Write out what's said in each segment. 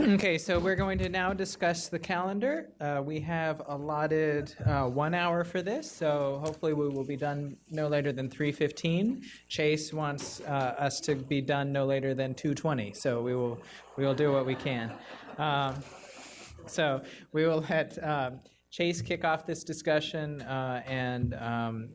Okay, so we're going to now discuss the calendar. We have allotted 1 hour for this, so hopefully we will be done no later than 3:15. Chase wants us to be done no later than 2:20, so we will do what we can. So we will let Chase kick off this discussion and then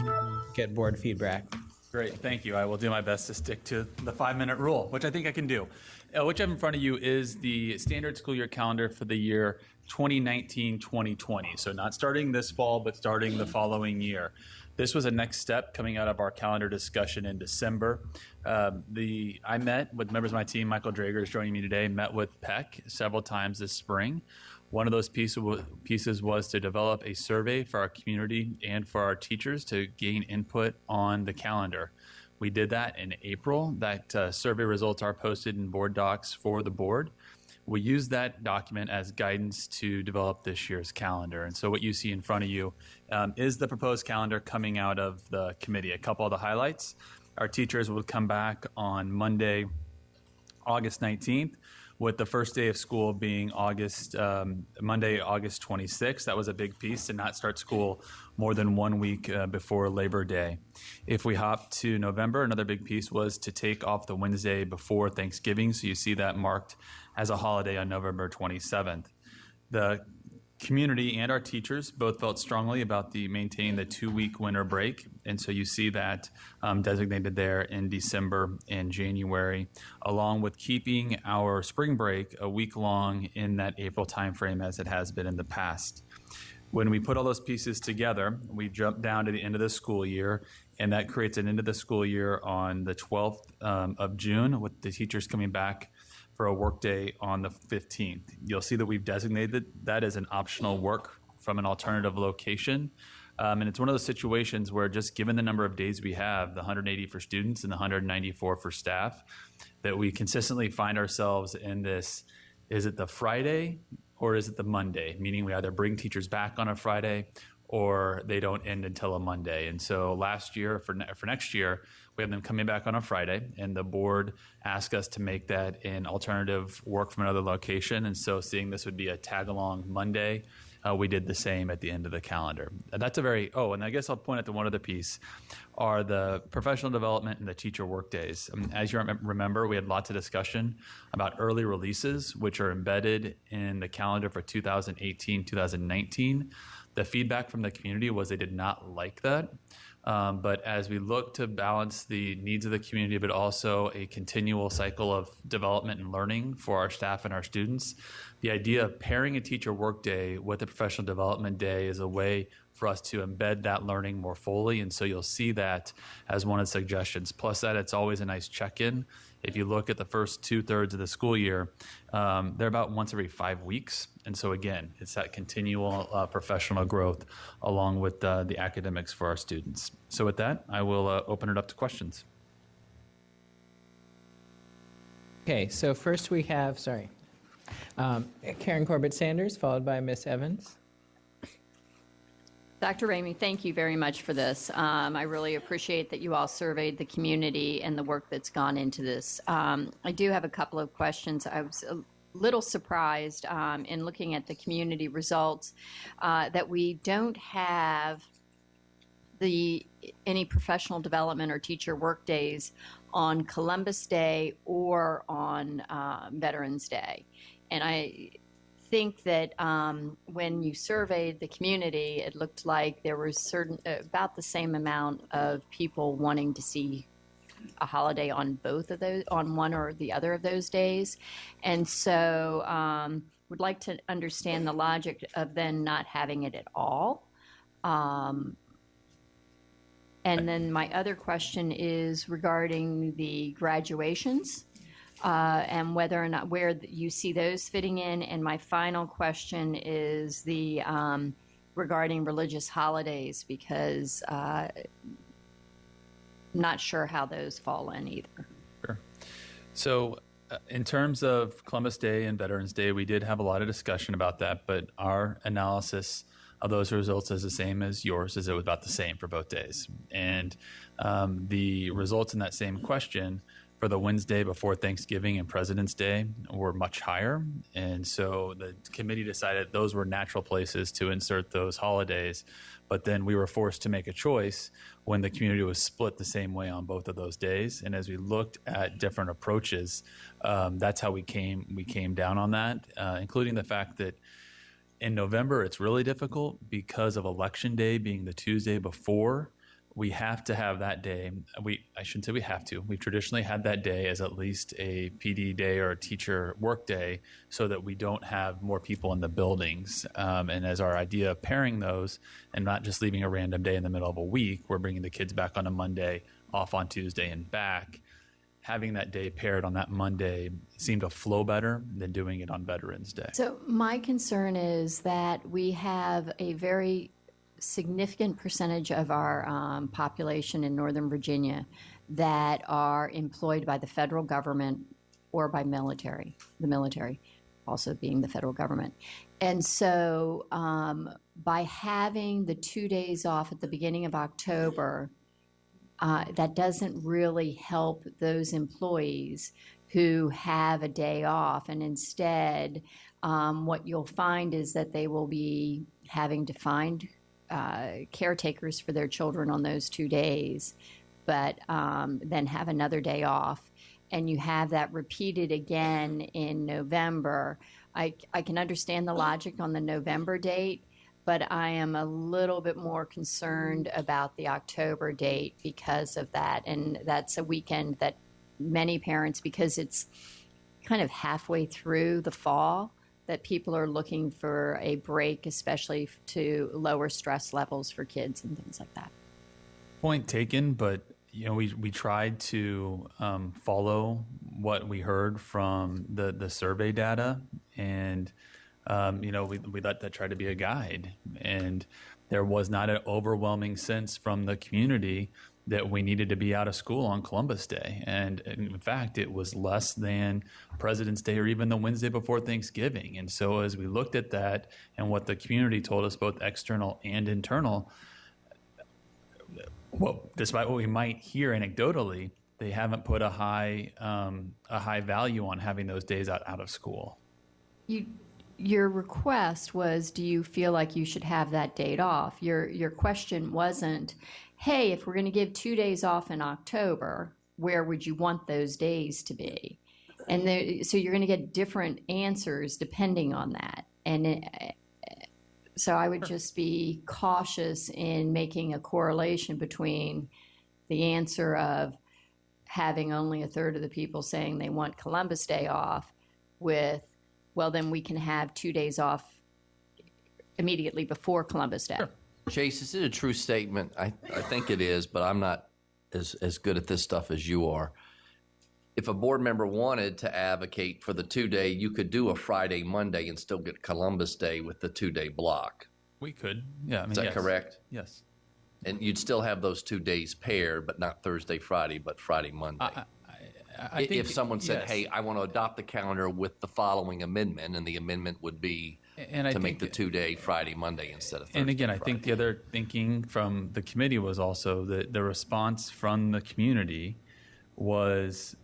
we'll get board feedback. Great, thank you. I will do my best to stick to the 5-minute rule, which I think I can do. What you have in front of you is the standard school year calendar for the year 2019-2020. So not starting this fall, but starting the following year. This was a next step coming out of our calendar discussion in December. I met with members of my team. Michael Drager is joining me today, met with Peck several times this spring. One of those pieces was to develop a survey for our community and for our teachers to gain input on the calendar. We did that in April. That survey results are posted in board docs for the board. We use that document as guidance to develop this year's calendar. And so what you see in front of you is the proposed calendar coming out of the committee. A couple of the highlights. Our teachers will come back on Monday, August 19th. With the first day of school being Monday, August 26th. That was a big piece to not start school more than 1 week before Labor Day. If we hop to November, another big piece was to take off the Wednesday before Thanksgiving. So you see that marked as a holiday on November 27th. The community and our teachers both felt strongly about maintaining the 2-week winter break. And so you see that designated there in December and January, along with keeping our spring break a week long in that April timeframe as it has been in the past. When we put all those pieces together, we jump down to the end of the school year, and that creates an end of the school year on the 12th of June, with the teachers coming back for a work day on the 15th. You'll see that we've designated that as an optional work from an alternative location. And it's one of those situations where just given the number of days we have, the 180 for students and the 194 for staff, that we consistently find ourselves in this, is it the Friday or is it the Monday? Meaning we either bring teachers back on a Friday or they don't end until a Monday. And so last year, for next year, we have them coming back on a Friday, and the board asked us to make that an alternative work from another location. And so seeing this would be a tag-along Monday, we did the same at the end of the calendar. And that's and I guess I'll point out to one other piece, are the professional development and the teacher work days. As you remember, we had lots of discussion about early releases, which are embedded in the calendar for 2018, 2019. The feedback from the community was they did not like that. But as we look to balance the needs of the community, but also a continual cycle of development and learning for our staff and our students, the idea of pairing a teacher work day with a professional development day is a way for us to embed that learning more fully. And so you'll see that as one of the suggestions. Plus that, it's always a nice check-in. If you look at the first 2/3 of the school year, they're about once every 5 weeks. And so again, it's that continual professional growth along with the academics for our students. So with that, I will open it up to questions. Okay, so first we have, Karen Corbett-Sanders, followed by Miss Evans. Dr. Ramey, thank you very much for this. I really appreciate that you all surveyed the community and the work that's gone into this. I do have a couple of questions. I was a little surprised in looking at the community results that we don't have any professional development or teacher work days on Columbus Day or on Veterans Day. And I think that when you surveyed the community, it looked like there was about the same amount of people wanting to see a holiday on both of those, on one or the other of those days. And so would like to understand the logic of then not having it at all. And then my other question is regarding the graduations. And whether or not where you see those fitting in. And my final question is regarding religious holidays, because not sure how those fall in either. Sure. So in terms of Columbus Day and Veterans Day, we did have a lot of discussion about that, but our analysis of those results is the same as yours, is it was about the same for both days. And the results in that same question for the Wednesday before Thanksgiving and President's Day were much higher. And so the committee decided those were natural places to insert those holidays. But then we were forced to make a choice when the community was split the same way on both of those days. And as we looked at different approaches, that's how we came down on that, including the fact that in November, it's really difficult because of Election Day being the Tuesday before. We have to have that day. I shouldn't say we have to. We've traditionally had that day as at least a PD day or a teacher work day so that we don't have more people in the buildings. And as our idea of pairing those and not just leaving a random day in the middle of a week, we're bringing the kids back on a Monday, off on Tuesday and back. Having that day paired on that Monday seemed to flow better than doing it on Veterans Day. So my concern is that we have a very significant percentage of our population in Northern Virginia that are employed by the federal government or by military, the military also being the federal government. And so by having the 2 days off at the beginning of October, that doesn't really help those employees who have a day off. And instead, what you'll find is that they will be having to find caretakers for their children on those 2 days, but then have another day off. And you have that repeated again in November. I can understand the logic on the November date, but I am a little bit more concerned about the October date because of that. And that's a weekend that many parents, because it's kind of halfway through the fall, that people are looking for a break, especially to lower stress levels for kids and things like that. Point taken, but we tried to follow what we heard from the survey data, and we let that try to be a guide. And there was not an overwhelming sense from the community that we needed to be out of school on Columbus Day. And in fact, it was less than President's Day or even the Wednesday before Thanksgiving. And so as we looked at that and what the community told us, both external and internal, well, despite what we might hear anecdotally, they haven't put a high value on having those days out of school. Your request was, do you feel like you should have that date off? Your question wasn't, hey, if we're going to give 2 days off in October, where would you want those days to be? And so you're going to get different answers depending on that. And so I would just be cautious in making a correlation between the answer of having only a third of the people saying they want Columbus Day off with, well, then we can have 2 days off immediately before Columbus Day. Sure. Chase, is it a true statement? I think it is, but I'm not as good at this stuff as you are. If a board member wanted to advocate for the 2 day, you could do a Friday, Monday, and still get Columbus Day with the 2 day block. We could, yeah. Is that yes. correct? Yes. And you'd still have those 2 days paired, but not Thursday, Friday, but Friday, Monday. I think if someone said, yes. hey, I want to adopt the calendar with the following amendment, and the amendment would be to make the 2 day Friday, Monday instead of Thursday, And again, I Friday. think the other thinking from the committee was also that the response from the community was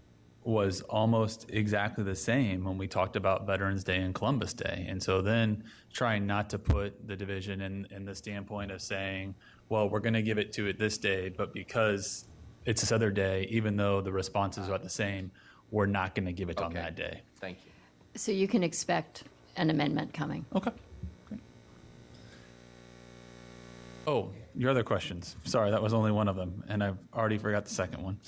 almost exactly the same when we talked about Veterans Day and Columbus Day. And so then trying not to put the division in the standpoint of saying, well, we're going to give it to it this day, but because it's this other day, even though the responses are about the same, we're not going to give it on that day. Thank you. So you can expect an amendment coming. Okay. Great. Oh, your other questions. Sorry, that was only one of them, and I've already forgot the second one.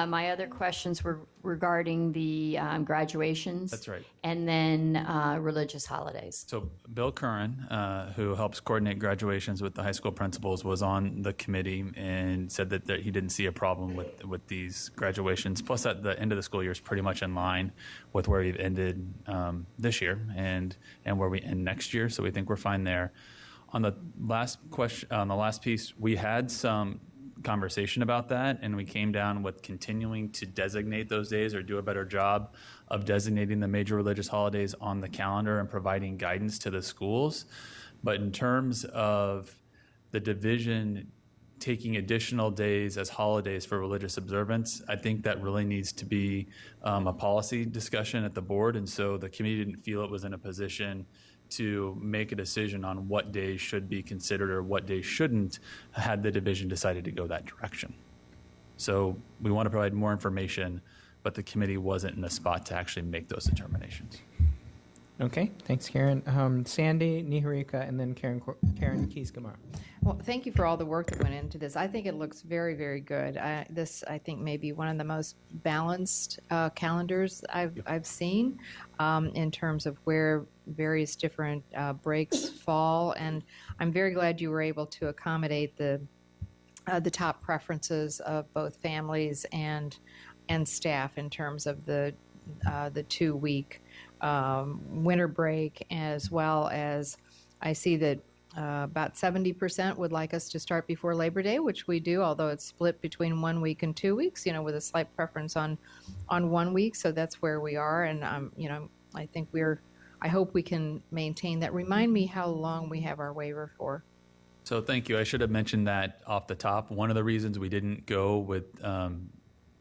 My other questions were regarding the graduations. That's right. And then religious holidays. So Bill Curran, who helps coordinate graduations with the high school principals, was on the committee and said that he didn't see a problem with these graduations. Plus, at the end of the school year is pretty much in line with where we've ended this year and where we end next year. So we think we're fine there. On the last question, on the last piece, we had some conversation about that, and we came down with continuing to designate those days or do a better job of designating the major religious holidays on the calendar and providing guidance to the schools. But in terms of the division taking additional days as holidays for religious observance, I think that really needs to be a policy discussion at the board. And so the committee didn't feel it was in a position to make a decision on what days should be considered or what days shouldn't, had the division decided to go that direction. So we want to provide more information, but the committee wasn't in a spot to actually make those determinations. Okay, thanks, Karen. Sandy, Niharika, and then Karen Keys-Gamarra. Well, thank you for all the work that went into this. I think it looks very, very good. This, I think, may be one of the most balanced calendars I've seen in terms of where various different breaks fall. And I'm very glad you were able to accommodate the top preferences of both families and staff in terms of the 2-week winter break, as well as I see that about 70% would like us to start before Labor Day, which we do, although it's split between 1 week and 2 weeks, with a slight preference on 1 week. So that's where we are. And, I think I hope we can maintain that. Remind me how long we have our waiver for. So thank you. I should have mentioned that off the top. One of the reasons we didn't go with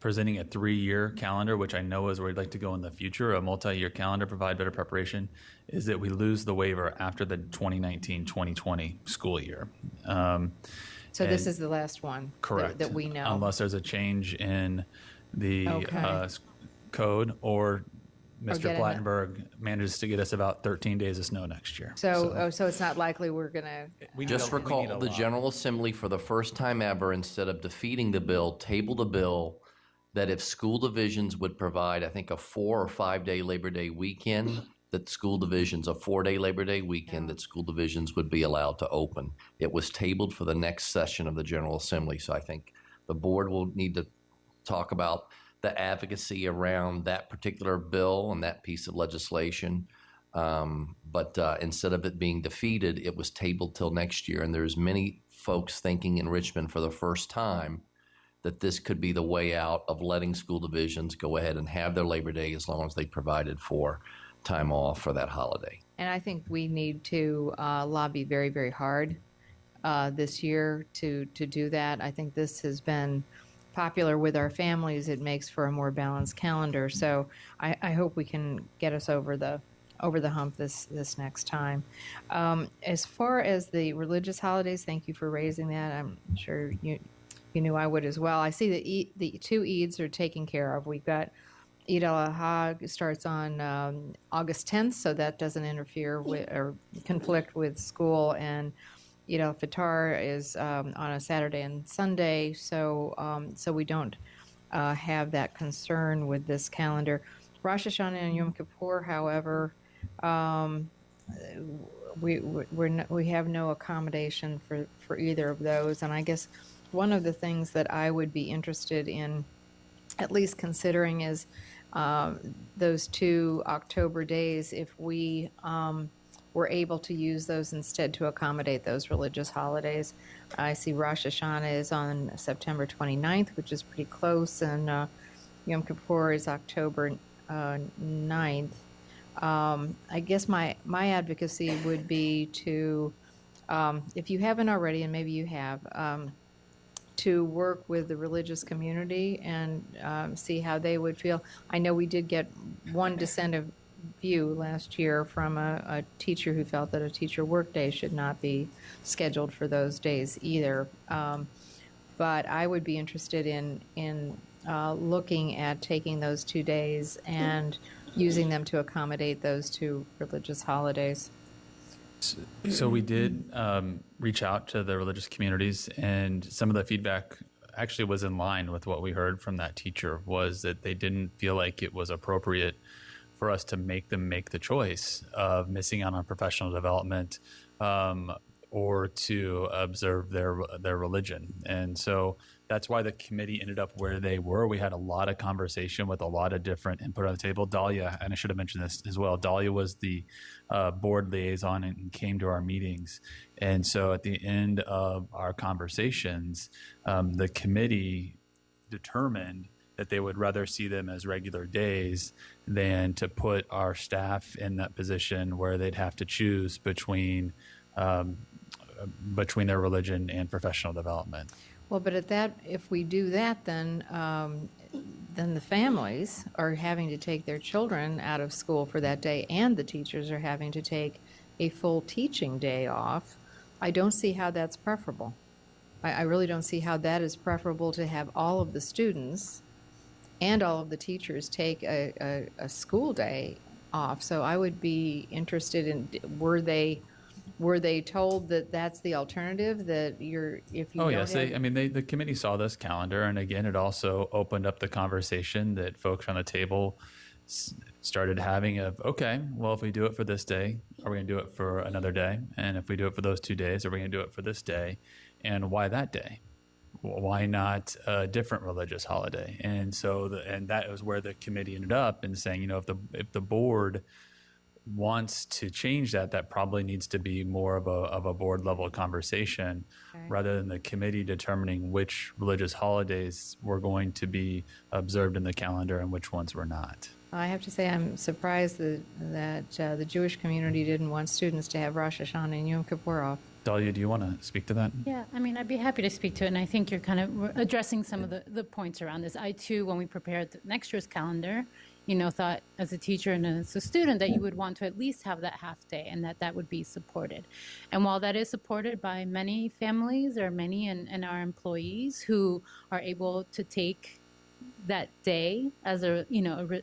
presenting a 3-year calendar, which I know is where we'd like to go in the future, a multi-year calendar, provide better preparation, is that we lose the waiver after the 2019-2020 school year. So this is the last one. Correct. That we know. Unless there's a change in the code or Mr. Plattenberg manages to get us about 13 days of snow next year. So it's not likely we're going to... Just recall the General Assembly, for the first time ever, instead of defeating the bill, tabled a bill that if school divisions would provide, I think, a 4 or 5 day Labor Day weekend, that school divisions, a 4-day Labor Day weekend, that school divisions would be allowed to open. It was tabled for the next session of the General Assembly. So I think the board will need to talk about the advocacy around that particular bill and that piece of legislation. But instead of it being defeated, it was tabled till next year. And there's many folks thinking in Richmond for the first time that this could be the way out of letting school divisions go ahead and have their Labor Day as long as they provided for time off for that holiday. And I think we need to lobby very, very hard this year to do that. I think this has been popular with our families. It makes for a more balanced calendar. So I hope we can get us over the hump this next time. As far as the religious holidays, thank you for raising that. I'm sure you knew I would as well. I see that the 2 Eids are taken care of. We've got Eid al-Adha starts on August 10th, so that doesn't interfere with or conflict with school, and Eid al-Fitr is on a Saturday and Sunday, so we don't have that concern with this calendar. Rosh Hashanah and Yom Kippur, however, we have no accommodation for either of those, and I guess one of the things that I would be interested in at least considering is those 2 October days, if we were able to use those instead to accommodate those religious holidays. I see Rosh Hashanah is on September 29th, which is pretty close, and Yom Kippur is October 9th. I guess my advocacy would be to, if you haven't already, and maybe you have, to work with the religious community and see how they would feel. I know we did get one dissenting view last year from a teacher who felt that a teacher workday should not be scheduled for those days either. But I would be interested in looking at taking those 2 days and using them to accommodate those 2 religious holidays. So we did reach out to the religious communities, and some of the feedback actually was in line with what we heard from that teacher, was that they didn't feel like it was appropriate for us to make them make the choice of missing out on professional development or to observe their religion. And so that's why the committee ended up where they were. We had a lot of conversation with a lot of different input on the table. Dahlia, and I should have mentioned this as well, Dahlia was the board liaison and came to our meetings. And so at the end of our conversations, the committee determined that they would rather see them as regular days than to put our staff in that position where they'd have to choose between their religion and professional development. Well, but if we do that, then the families are having to take their children out of school for that day, and the teachers are having to take a full teaching day off. I don't see how that's preferable. I really don't see how that is preferable to have all of the students and all of the teachers take a school day off. So I would be interested in, were they told that that's the alternative, that if you Oh, don't yes. have, The committee saw this calendar, and again, it also opened up the conversation that folks on the table started having of, okay, well, if we do it for this day, are we going to do it for another day? And if we do it for those 2 days, are we going to do it for this day? And why that day? Why not a different religious holiday? And so, and that was where the committee ended up in saying, if the board wants to change that, that probably needs to be more of a board level conversation, Okay. rather than the committee determining which religious holidays were going to be observed in the calendar and which ones were not. I have to say I'm surprised that the Jewish community didn't want students to have Rosh Hashanah and Yom Kippur off. Dahlia, do you want to speak to that? Yeah, I mean, I'd be happy to speak to it, and I think you're kind of addressing some of the points around this. I, too, when we prepared next year's calendar, thought as a teacher and as a student that you would want to at least have that half day and that would be supported. And while that is supported by many families or many and our employees who are able to take that day as a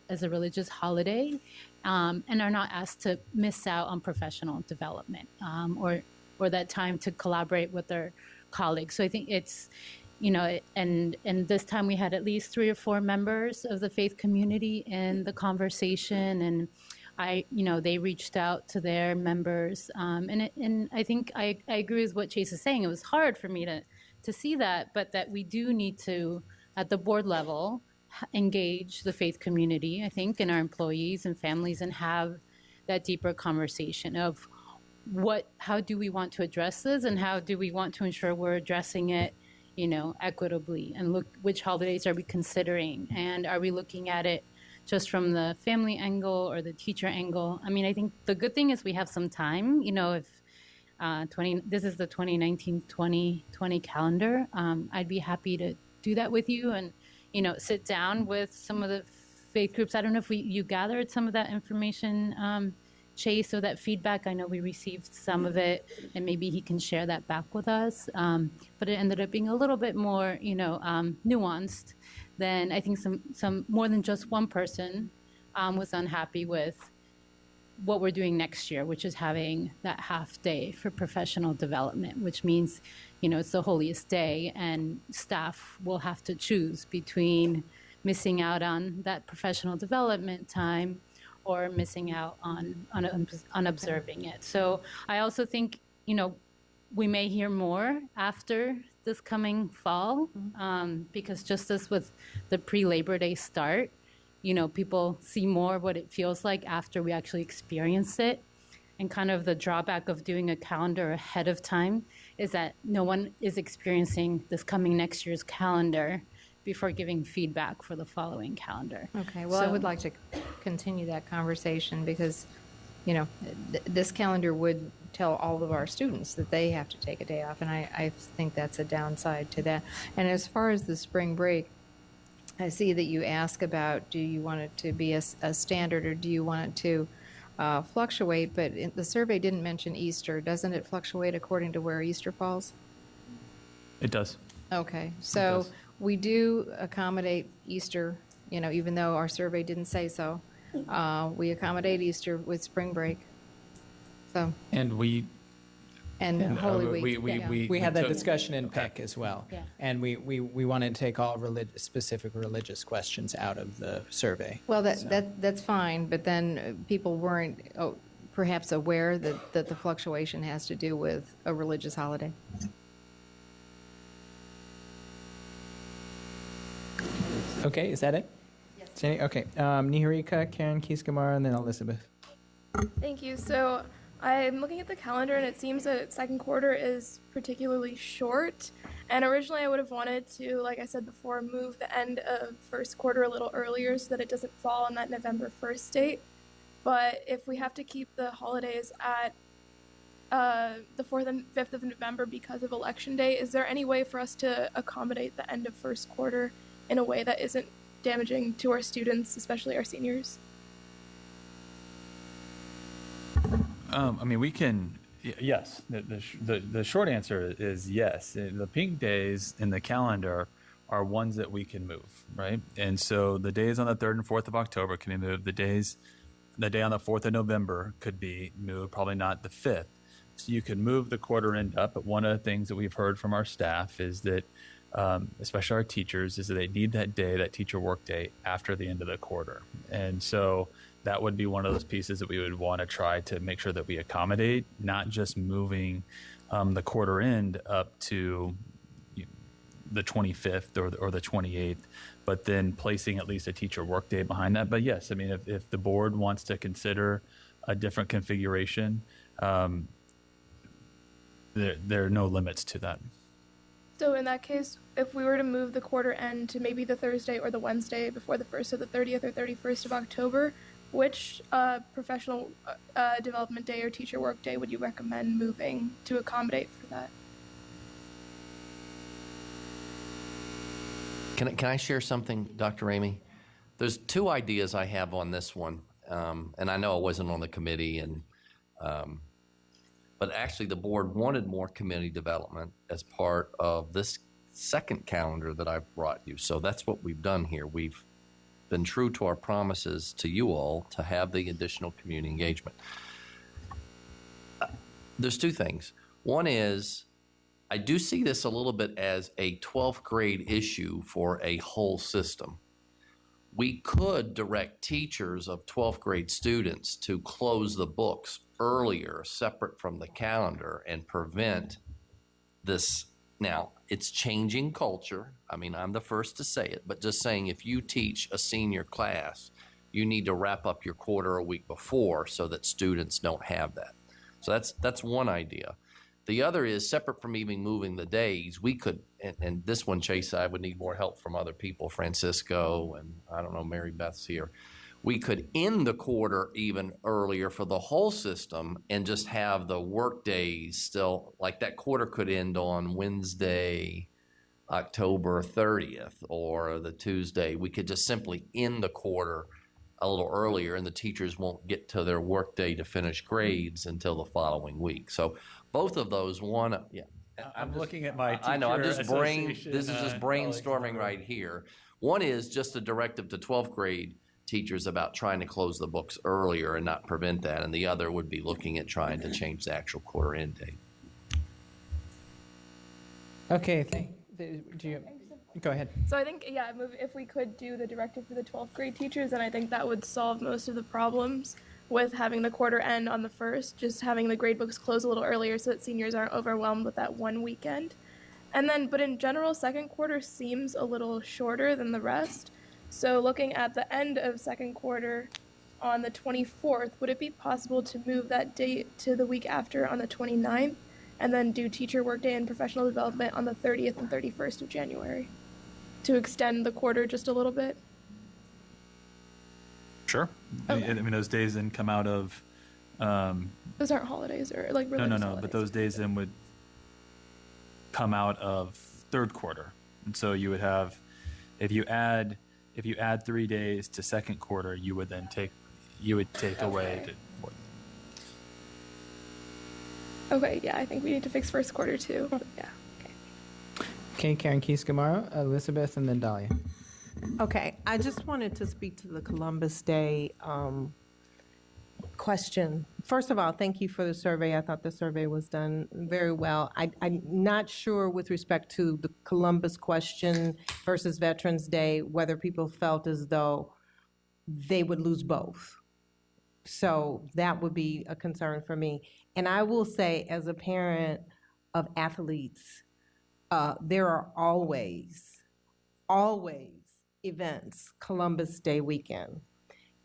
religious holiday and are not asked to miss out on professional development or that time to collaborate with their colleagues. So I think it's, and this time we had at least 3 or 4 members of the faith community in the conversation, and they reached out to their members, and I think I agree with what Chase is saying. It was hard for me to see that, but that we do need to, at the board level, engage the faith community, I think, and our employees and families, and have that deeper conversation of how do we want to address this, and how do we want to ensure we're addressing it, equitably, and look which holidays are we considering, and are we looking at it just from the family angle or the teacher angle? I mean, I think the good thing is we have some time. If this is the 2019-2020 calendar, I'd be happy to do that with you and sit down with some of the faith groups. I don't know if you gathered some of that information, Chase, or that feedback. I know we received some of it, and maybe he can share that back with us. But it ended up being a little bit more, nuanced than I think some more than just one person was unhappy with what we're doing next year, which is having that half day for professional development, which means, it's the holiest day, and staff will have to choose between missing out on that professional development time or missing out on observing it. So I also think, we may hear more after this coming fall, because just as with the pre-Labor Day start, people see more what it feels like after we actually experience it. And kind of the drawback of doing a calendar ahead of time is that no one is experiencing this coming next year's calendar before giving feedback for the following calendar. Okay, well, I would like to continue that conversation because, this calendar would tell all of our students that they have to take a day off, and I think that's a downside to that. And as far as the spring break, I see that you ask about, do you want it to be a standard or do you want it to fluctuate? But the survey didn't mention Easter. Doesn't it fluctuate according to where Easter falls? It does. Okay, so we do accommodate Easter, even though our survey didn't say so. We accommodate Easter with spring break. So. And Holy Week. We had that discussion in PEC as well. Yeah. And we want to take all specific religious questions out of the survey. Well, that's fine, but then people weren't perhaps aware that the fluctuation has to do with a religious holiday. Okay, is that it? Yes. Jenny? Okay. Niharika, Karen Keys-Gamarra, and then Elizabeth. Thank you. So I'm looking at the calendar, and it seems that second quarter is particularly short. And originally I would have wanted to, like I said before, move the end of first quarter a little earlier so that it doesn't fall on that November 1st date. But if we have to keep the holidays at the 4th and 5th of November because of Election Day. Is there any way for us to accommodate the end of first quarter in a way that isn't damaging to our students, especially our seniors? I mean, we can. Yes, the short answer is yes. The pink days in the calendar are ones that we can move, right? And so the days on the 3rd and 4th of October can be moved. The day on the 4th of November could be moved, probably not the 5th. So you can move the quarter end up. But one of the things that we've heard from our staff is that, especially our teachers, is that they need that day, that teacher work day, after the end of the quarter. And so that would be one of those pieces that we would want to try to make sure that we accommodate, not just moving the quarter end up to the 25th or the 28th, but then placing at least a teacher work day behind that. But yes, I mean, if the board wants to consider a different configuration, there are no limits to that. So in that case, if we were to move the quarter end to maybe the Thursday or the Wednesday before the 1st or the 30th or 31st of October, which professional development day or teacher work day would you recommend moving to accommodate for that? Can I share something, Dr. Ramey? There's two ideas I have on this one, and I know I wasn't on the committee, but actually the board wanted more community development as part of this second calendar that I've brought you. So that's what we've done here. We've been true to our promises to you all to have the additional community engagement. There's two things. One is, I do see this a little bit as a 12th grade issue for a whole system. We could direct teachers of 12th grade students to close the books earlier, separate from the calendar, and prevent this. Now, it's changing culture. I mean, I'm the first to say it, but just saying, if you teach a senior class, you need to wrap up your quarter a week before so that students don't have that. So that's one idea. The other is, separate from even moving the days, we could, and this one, Chase, I would need more help from other people, Francisco, and I don't know, Mary Beth's here. We could end the quarter even earlier for the whole system and just have the work days still, like that quarter could end on Wednesday, October 30th, or the Tuesday. We could just simply end the quarter a little earlier, and the teachers won't get to their work day to finish grades until the following week. So both of those, one, yeah. I'm looking at my teacher I know, this is association, just brainstorming right here. One is just a directive to 12th grade teachers about trying to close the books earlier and not prevent that, and the other would be looking at trying to change the actual quarter end date. Okay, go ahead. So I think, yeah, if we could do the directive for the 12th grade teachers, then I think that would solve most of the problems with having the quarter end on the 1st, just having the grade books close a little earlier so that seniors aren't overwhelmed with that one weekend. And then, but in general, second quarter seems a little shorter than the rest. So looking at the end of second quarter on the 24th, would it be possible to move that date to the week after on the 29th, and then do teacher workday and professional development on the 30th and 31st of January to extend the quarter just a little bit? Sure. Okay. I mean, those days then come out of. Those aren't holidays or like religious No. holidays. But those days then would come out of third quarter, and so you would have, if you add 3 days to second quarter, you would take away. Okay, yeah, I think we need to fix first quarter too. Yeah. Okay, Karen Keys-Gamarra, Elizabeth, and then Dahlia. Okay, I just wanted to speak to the Columbus Day question. First of all, thank you for the survey. I thought the survey was done very well. I'm not sure with respect to the Columbus question versus Veterans Day, whether people felt as though they would lose both. So that would be a concern for me. And I will say, as a parent of athletes, there are always events, Columbus Day weekend,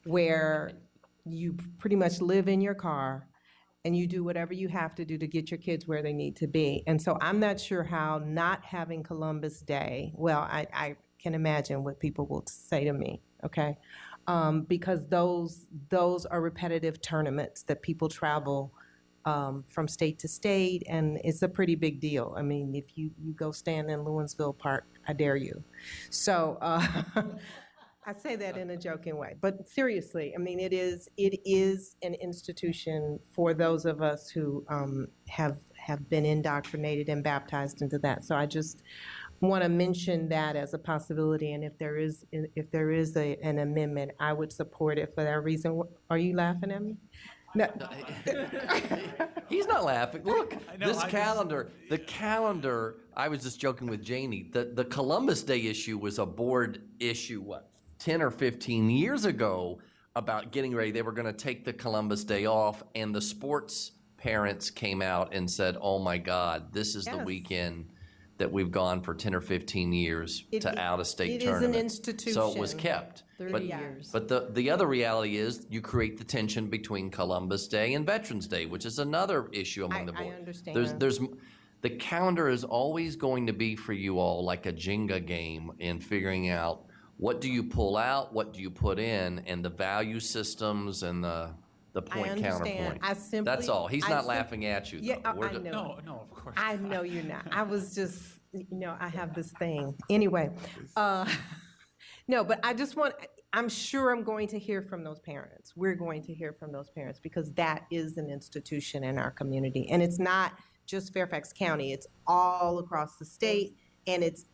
where you pretty much live in your car and you do whatever you have to do to get your kids where they need to be. And so I'm not sure how not having Columbus Day, well, I can imagine what people will say to me, okay? Because those are repetitive tournaments that people travel from state to state, and it's a pretty big deal. I mean, if you go stand in Lewinsville Park, I dare you. So I say that in a joking way, but seriously, I mean, it is an institution for those of us who have been indoctrinated and baptized into that. So I just want to mention that as a possibility, and if there is an amendment, I would support it for that reason. Are you laughing at me? No. He's not laughing. Look, know, the calendar, I was just joking with Janie. The Columbus Day issue was a board issue, 10 or 15 years ago, about getting ready. They were going to take the Columbus Day off, and the sports parents came out and said, oh my God, this is the weekend that we've gone for 10 or 15 years to out-of-state tournaments. It is an institution. So it was kept. 30 years. But the other reality is you create the tension between Columbus Day and Veterans Day, which is another issue among the board. I understand. The calendar is always going to be for you all like a Jenga game in figuring out what do you pull out, what do you put in, and the value systems and the point counterpoint. That's all. He's not laughing at you, though. Yeah, I know. No, of course. I know you're not. I was just, I have this thing. Anyway, no, but I'm sure I'm going to hear from those parents. We're going to hear from those parents because that is an institution in our community. And it's not just Fairfax County. It's all across the state, and it's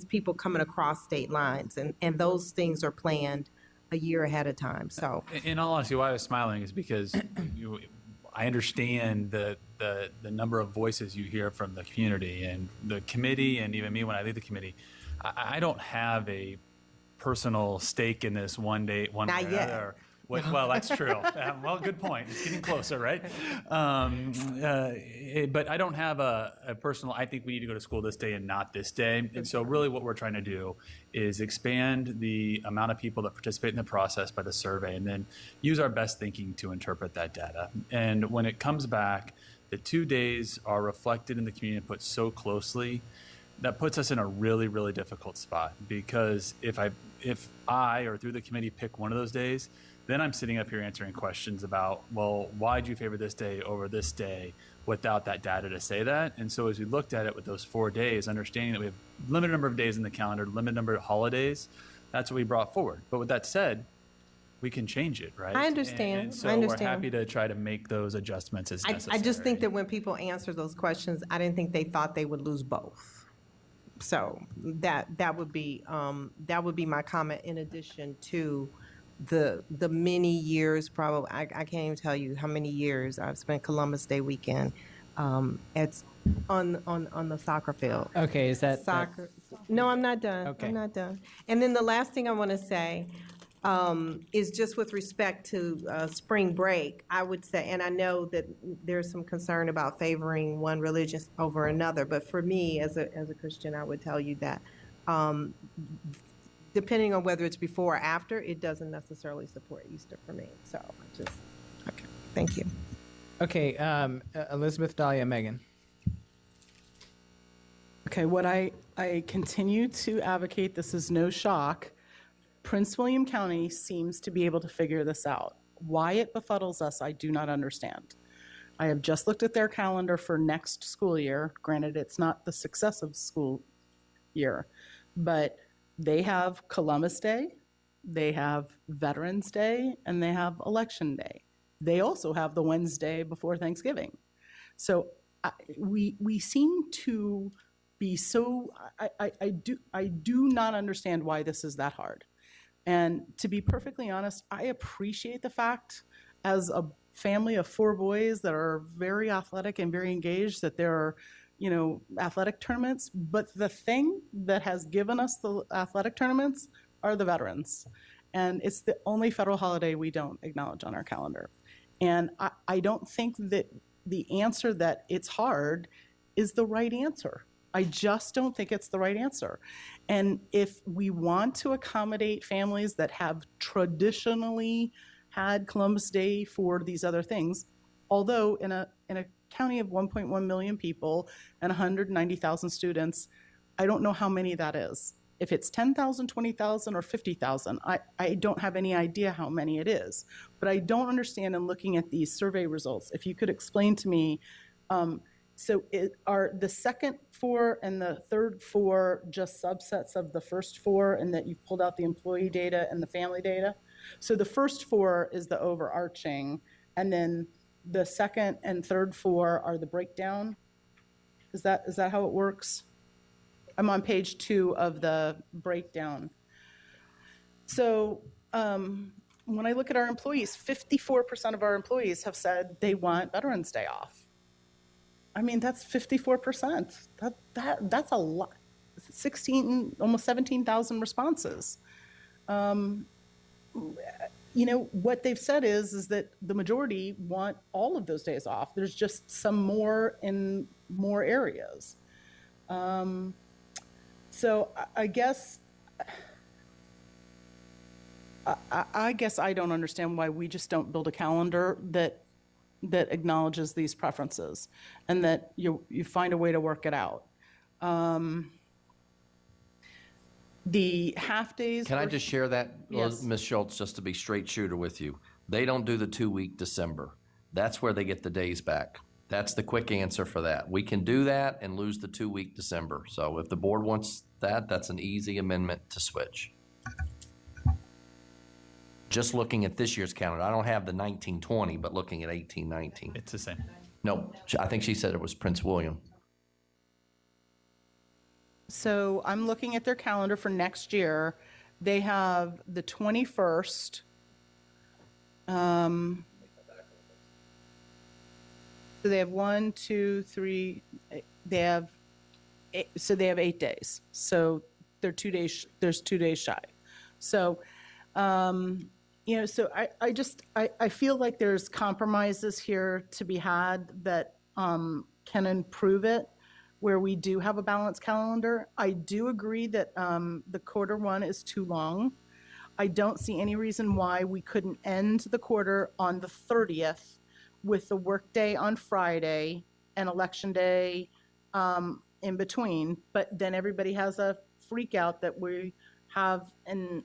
people coming across state lines. And those things are planned a year ahead of time. So, in all honesty, why I was smiling is because I understand the number of voices you hear from the community and the committee, and even me when I lead the committee. I don't have a personal stake in this one way or another. Well, that's true. Well, good point. It's getting closer, right? But I don't have a personal, I think we need to go to school this day and not this day. And so really what we're trying to do is expand the amount of people that participate in the process by the survey and then use our best thinking to interpret that data. And when it comes back, the 2 days are reflected in the community and put so closely that puts us in a really, really difficult spot because if I or through the committee pick one of those days, then I'm sitting up here answering questions about, well, why did you favor this day over this day without that data to say that? And so as we looked at it with those 4 days, understanding that we have a limited number of days in the calendar, limited number of holidays, that's what we brought forward. But with that said, we can change it, right? I understand. And so I understand. we're happy to try to make those adjustments as necessary. I just think that when people answer those questions, I didn't think they thought they would lose both. So that would be my comment in addition to the many years, probably I can't even tell you how many years I've spent Columbus Day weekend it's on the soccer field. Okay, is that Soccer. No, I'm not done. Okay. I'm not done. And then the last thing I want to say is just with respect to spring break, I would say, and I know that there's some concern about favoring one religion over another, but for me as a Christian, I would tell you that depending on whether it's before or after, it doesn't necessarily support Easter for me. So okay. Thank you. Okay, Elizabeth, Dahlia, Megan. Okay, what I continue to advocate, this is no shock, Prince William County seems to be able to figure this out. Why it befuddles us, I do not understand. I have just looked at their calendar for next school year. Granted, it's not the successive school year, but they have Columbus Day, they have Veterans Day, and they have Election Day. They also have the Wednesday before Thanksgiving. So we seem to be so, I do not understand why this is that hard. And to be perfectly honest, I appreciate the fact as a family of 4 boys that are very athletic and very engaged that there are, athletic tournaments. But the thing that has given us the athletic tournaments are the veterans. And it's the only federal holiday we don't acknowledge on our calendar. And I don't think that the answer that it's hard is the right answer. I just don't think it's the right answer. And if we want to accommodate families that have traditionally had Columbus Day for these other things, although in a county of 1.1 million people and 190,000 students, I don't know how many that is. If it's 10,000, 20,000, or 50,000, I don't have any idea how many it is. But I don't understand in looking at these survey results, if you could explain to me, are the second four and the third four just subsets of the first four, and that you've pulled out the employee data and the family data? So the first four is the overarching, and then the second and third four are the breakdown? Is that how it works? I'm on page 2 of the breakdown. So when I look at our employees, 54% of our employees have said they want Veterans Day off. I mean, that's 54%. That's a lot. almost 17,000 responses. What they've said is that the majority want all of those days off. There's just some more in more areas. So I guess I don't understand why we just don't build a calendar that acknowledges these preferences, and that you find a way to work it out. The half days. Can I just share that, Yes. Ms. Schultz, just to be straight shooter with you? They don't do the 2-week December. That's where they get the days back. That's the quick answer for that. We can do that and lose the 2-week December. So if the board wants that, that's an easy amendment to switch. Just looking at this year's calendar, I don't have the 1920, but looking at 1819. It's the same. No, I think she said it was Prince William. So I'm looking at their calendar for next year. They have the 21st. So they have 1, 2, 3. They have 8 days. So they're 2 days. There's 2 days shy. So, so I feel like there's compromises here to be had that can improve it, where we do have a balanced calendar. I do agree that the quarter one is too long. I don't see any reason why we couldn't end the quarter on the 30th with the workday on Friday and election day in between. But then everybody has a freak out that we have a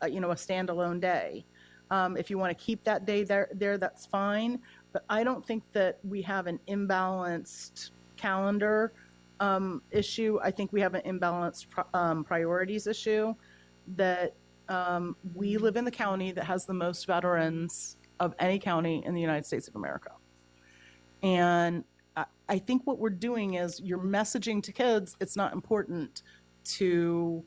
standalone day. If you want to keep that day there, that's fine. But I don't think that we have an imbalanced calendar issue. I think we have an imbalanced priorities issue, that we live in the county that has the most veterans of any county in the United States of America. And I think what we're doing is you're messaging to kids it's not important to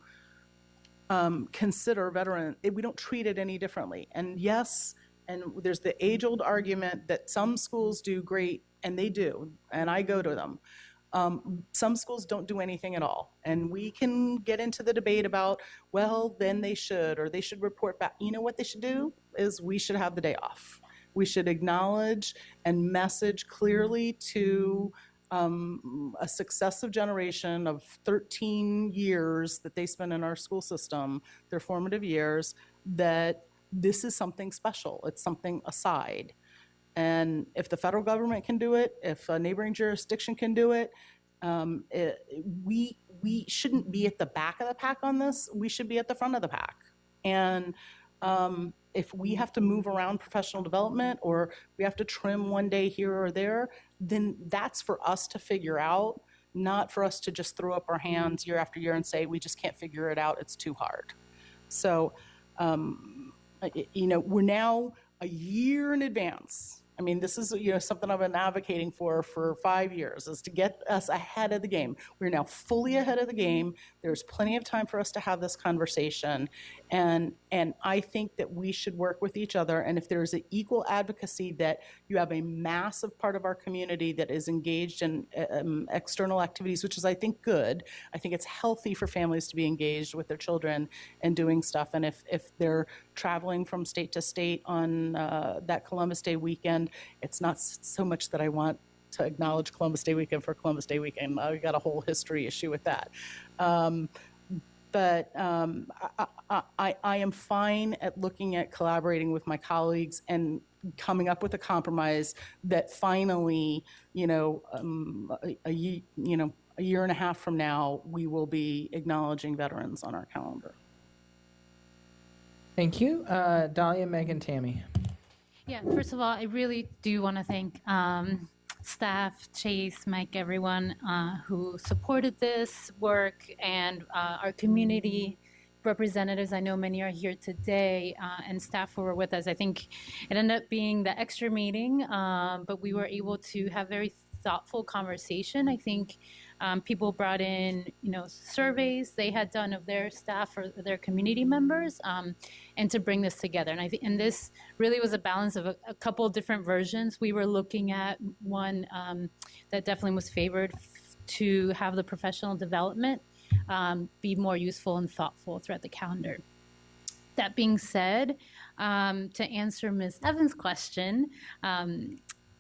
consider veteran. We don't treat it any differently. And yes, and there's the age-old argument that some schools do great, and they do, and I go to them. Some schools don't do anything at all. And we can get into the debate about, well, then they should, or they should report back. You know what they should do is we should have the day off. We should acknowledge and message clearly to a successive generation of 13 years that they spend in our school system, their formative years, that this is something special. It's something aside. And if the federal government can do it, if a neighboring jurisdiction can do it, we shouldn't be at the back of the pack on this. We should be at the front of the pack. And if we have to move around professional development, or we have to trim one day here or there, then that's for us to figure out, not for us to just throw up our hands year after year and say, we just can't figure it out, it's too hard. So, we're now a year in advance. I mean, this is something I've been advocating for 5 years, is to get us ahead of the game. We're now fully ahead of the game. There's plenty of time for us to have this conversation, and I think that we should work with each other. And if there's an equal advocacy that you have a massive part of our community that is engaged in external activities, which is, I think, good. I think it's healthy for families to be engaged with their children and doing stuff. And if they're traveling from state to state on that Columbus Day weekend, it's not so much that I want to acknowledge Columbus Day weekend for Columbus Day weekend. I've got a whole history issue with that. But I am fine at looking at collaborating with my colleagues and coming up with a compromise that finally, a year and a half from now, we will be acknowledging veterans on our calendar. Thank you. Dahlia, Megan, Tammy. Yeah, first of all, I really do want to thank staff, Chase, Mike, everyone who supported this work, and our community representatives. I know many are here today, and staff who were with us. I think it ended up being the extra meeting, but we were able to have very thoughtful conversation. I think people brought in, surveys they had done of their staff or their community members, and to bring this together. And I think, and this really was a balance of a couple different versions. We were looking at one that definitely was favored to have the professional development be more useful and thoughtful throughout the calendar. That being said, to answer Ms. Evans' question,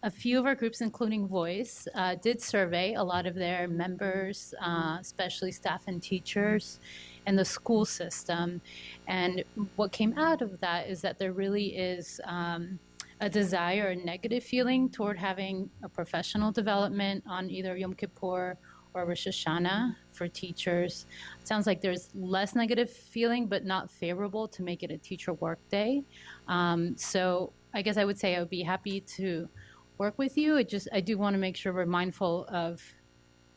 a few of our groups, including Voice, did survey a lot of their members, especially staff and teachers, and the school system. And what came out of that is that there really is a desire, a negative feeling toward having a professional development on either Yom Kippur or Rosh Hashanah for teachers. It sounds like there's less negative feeling, but not favorable to make it a teacher work day. So I guess I would say I would be happy to work with you. I do want to make sure we're mindful of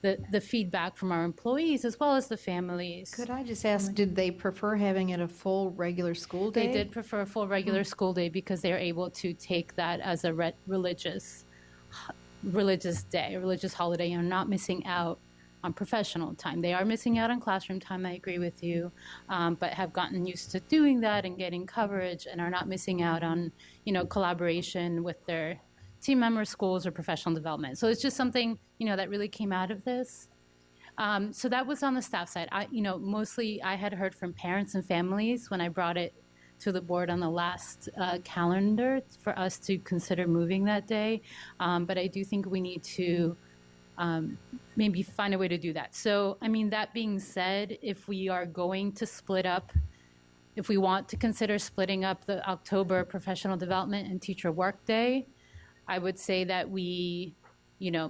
the feedback from our employees as well as the families. Could I just ask, did they prefer having it a full regular school day? They did prefer a full regular school day because they're able to take that as a religious day, a religious holiday, and not missing out on professional time. They are missing out on classroom time, I agree with you, but have gotten used to doing that and getting coverage and are not missing out on, collaboration with their team member schools or professional development. So it's just something, that really came out of this. So that was on the staff side. Mostly I had heard from parents and families when I brought it to the board on the last calendar for us to consider moving that day. But I do think we need to maybe find a way to do that. So, that being said, if we are going to split up, if we want to consider splitting up the October professional development and teacher work day, I would say that we,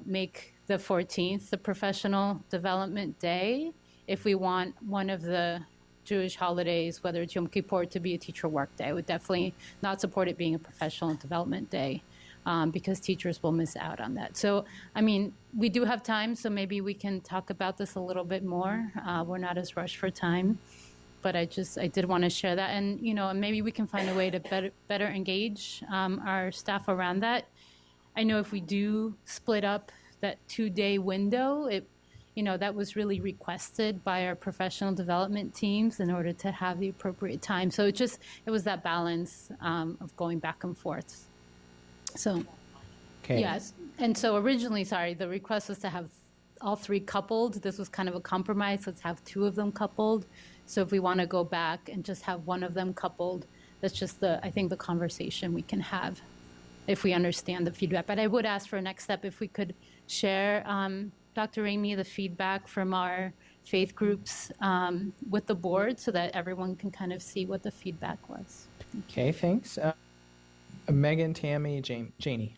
make the 14th the professional development day. If we want one of the Jewish holidays, whether it's Yom Kippur, to be a teacher work day, I would definitely not support it being a professional development day because teachers will miss out on that. So, we do have time, so maybe we can talk about this a little bit more. We're not as rushed for time, but I did want to share that. And, maybe we can find a way to better engage our staff around that. I know if we do split up that 2-day window, that was really requested by our professional development teams in order to have the appropriate time. So it was that balance of going back and forth. So, Okay. yes. And so originally, the request was to have all three coupled. This was kind of a compromise. Let's have 2 of them coupled. So if we want to go back and just have one of them coupled, that's just I think the conversation we can have if we understand the feedback. But I would ask for a next step if we could share, Dr. Ramey, the feedback from our faith groups with the board so that everyone can kind of see what the feedback was. Okay, thanks. Megan, Tammy, Janie.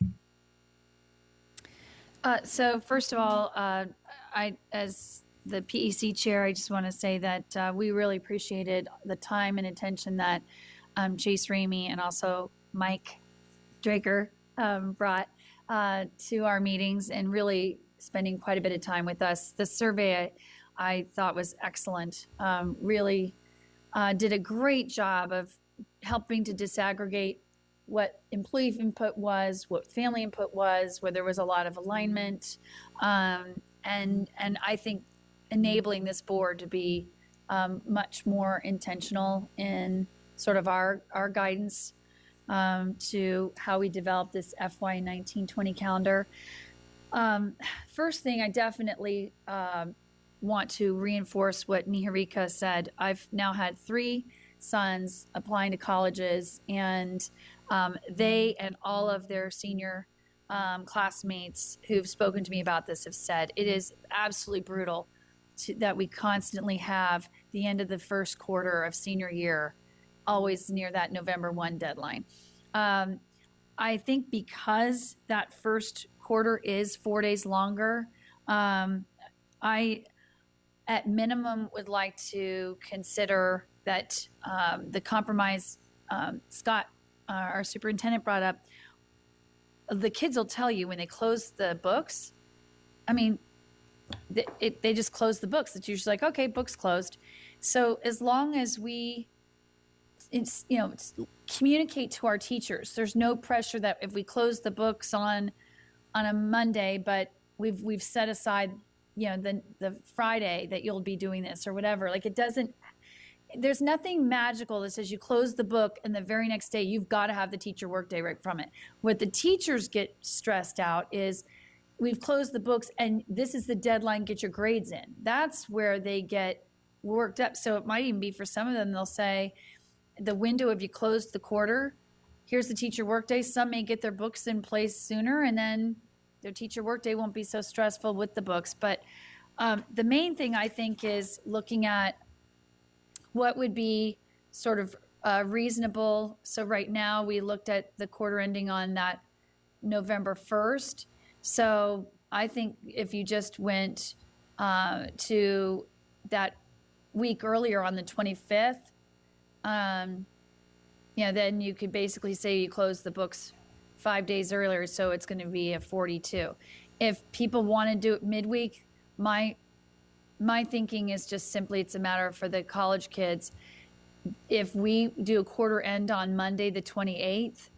So first of all, I, as the PEC chair, I just want to say that we really appreciated the time and attention that Chase Ramey and also Mike Draker brought to our meetings and really spending quite a bit of time with us. The survey I thought was excellent. Really did a great job of helping to disaggregate what employee input was, what family input was, where there was a lot of alignment, and I think enabling this board to be much more intentional in sort of our guidance to how we develop this FY 19-20 calendar. First thing, I definitely want to reinforce what Niharika said. I've now had 3 sons applying to colleges, and they and all of their senior classmates who've spoken to me about this have said it is absolutely brutal that we constantly have the end of the first quarter of senior year always near that November 1 deadline. I think because that first quarter is 4 days longer, I, at minimum, would like to consider that the compromise Scott, our superintendent, brought up. The kids will tell you when they close the books. I mean, they just close the books. It's usually like, okay, book's closed. So as long as we, communicate to our teachers, there's no pressure that if we close the books on a Monday, but we've set aside, the Friday that you'll be doing this or whatever. Like it doesn't. There's nothing magical that says you close the book and the very next day you've got to have the teacher workday right from it. What the teachers get stressed out is we've closed the books and this is the deadline, get your grades in. That's where they get worked up. So it might even be for some of them, they'll say the window of you closed the quarter, here's the teacher workday. Some may get their books in place sooner and then their teacher workday won't be so stressful with the books. But the main thing I think is looking at what would be sort of reasonable. So right now we looked at the quarter ending on that November 1st. So I think if you just went to that week earlier on the 25th, then you could basically say you close the books 5 days earlier. So it's going to be a 42. If people want to do it midweek, my thinking is just simply it's a matter for the college kids. If we do a quarter end on Monday, the 28th,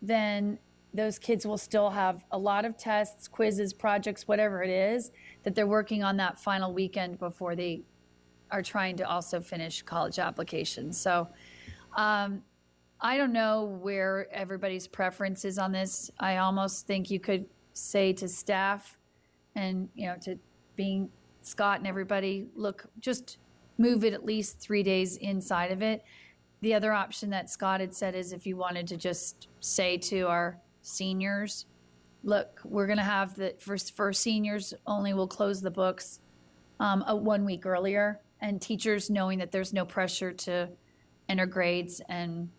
then those kids will still have a lot of tests, quizzes, projects, whatever it is, that they're working on that final weekend before they are trying to also finish college applications. So I don't know where everybody's preference is on this. I almost think you could say to staff and, to being Scott and everybody, look, just move it at least 3 days inside of it. The other option that Scott had said is if you wanted to just say to our seniors, look, we're going to have for seniors only, we'll close the books 1 week earlier, and teachers knowing that there's no pressure to enter grades, and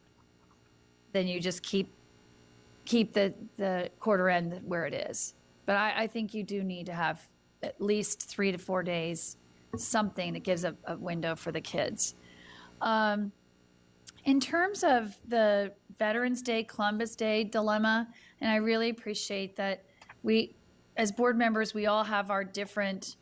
then you just keep the quarter end where it is. But I think you do need to have at least 3 to 4 days, something that gives a window for the kids. In terms of the Veterans Day, Columbus Day dilemma, and I really appreciate that we, as board members, we all have our different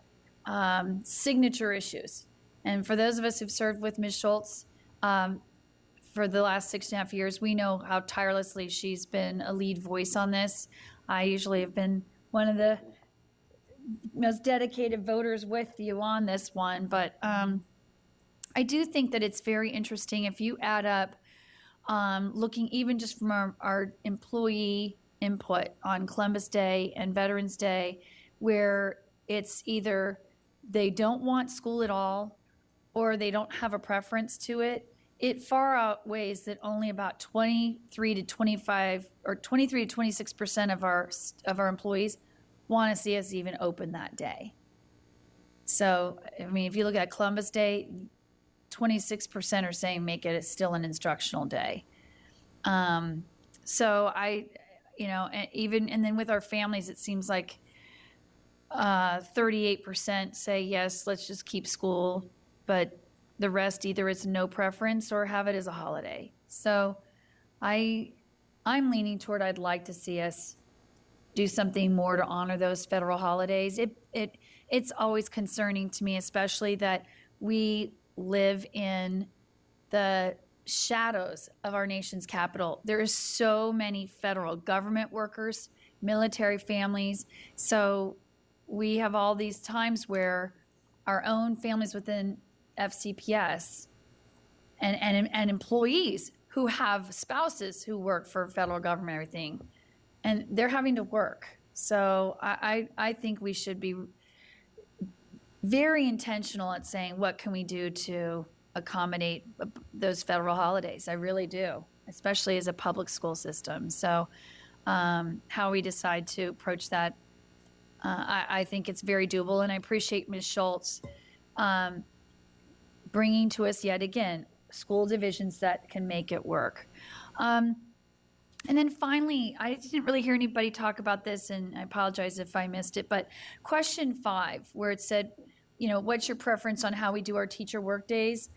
signature issues. And for those of us who've served with Ms. Schultz for the last 6.5 years, we know how tirelessly she's been a lead voice on this. I usually have been one of the most dedicated voters with you on this one, but I do think that it's very interesting if you add up looking even just from our employee input on Columbus Day and Veterans Day, where it's either they don't want school at all or they don't have a preference to it. It far outweighs that only about 23 to 26% of our employees want to see us even open that day. So, I mean, if you look at Columbus Day, 26% are saying make it still an instructional day. So and then with our families, it seems like 38% say yes, let's just keep school, but the rest either it's no preference or have it as a holiday. So I'm leaning toward I'd like to see us do something more to honor those federal holidays. It's always concerning to me, especially that we live in the shadows of our nation's capital. There are so many federal government workers, military families. So we have all these times where our own families within FCPS and employees who have spouses who work for federal government, everything, and they're having to work. So I think we should be very intentional at saying what can we do to accommodate those federal holidays. I really do, especially as a public school system. So how we decide to approach that, I think it's very doable, and I appreciate Ms. Schultz bringing to us yet again school divisions that can make it work. And then finally, I didn't really hear anybody talk about this, and I apologize if I missed it, but question 5, where it said, what's your preference on how we do our teacher work days?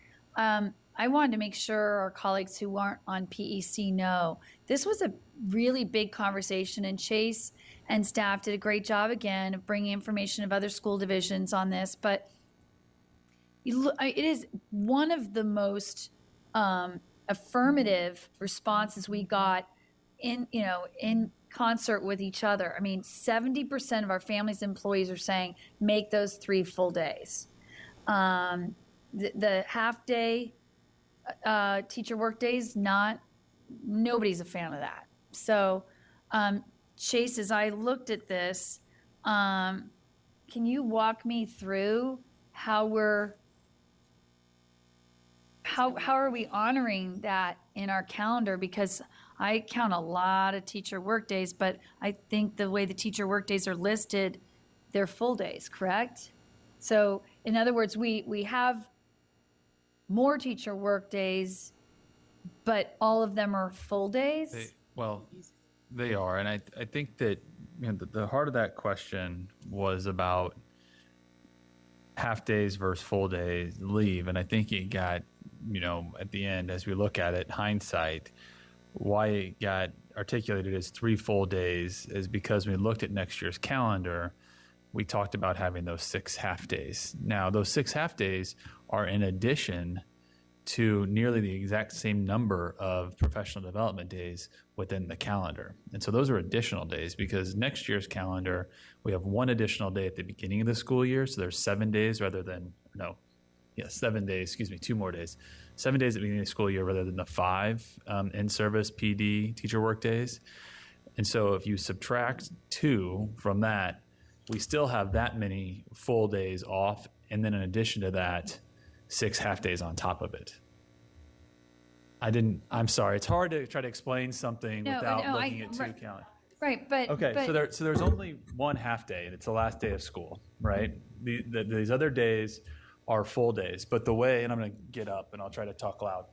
I wanted to make sure our colleagues who aren't on PEC know this was a really big conversation, and Chase and staff did a great job again of bringing information of other school divisions on this. But it is one of the most affirmative responses we got in concert with each other. I mean, 70% of our families' employees are saying make those 3 full days. The half day teacher work days, nobody's a fan of that. So, Chase, as I looked at this, can you walk me through how are we honoring that in our calendar? Because I count a lot of teacher work days, but I think the way the teacher work days are listed, they're full days, correct? So, in other words, we have more teacher work days, but all of them are full days? They are. And I think that the heart of that question was about half days versus full days leave. And I think it got, at the end, as we look at it, hindsight, why it got articulated as 3 full days is because when we looked at next year's calendar, we talked about having those 6 half days. Now, those 6 half days are in addition to nearly the exact same number of professional development days within the calendar. And so those are additional days because next year's calendar, we have 1 additional day at the beginning of the school year. So there's 7 days 7 days, 2 more days. 7 days at the beginning of the school year rather than the 5 in-service PD teacher work days. And so if you subtract 2 from that, we still have that many full days off. And then in addition to that, 6 half days on top of it. I'm sorry. It's hard to try to explain something without looking at 2 calendars. Right, but... Okay, but, so there's only 1 half day, and it's the last day of school, right? These other days are full days. But the way, and I'm going to get up and I'll try to talk loud.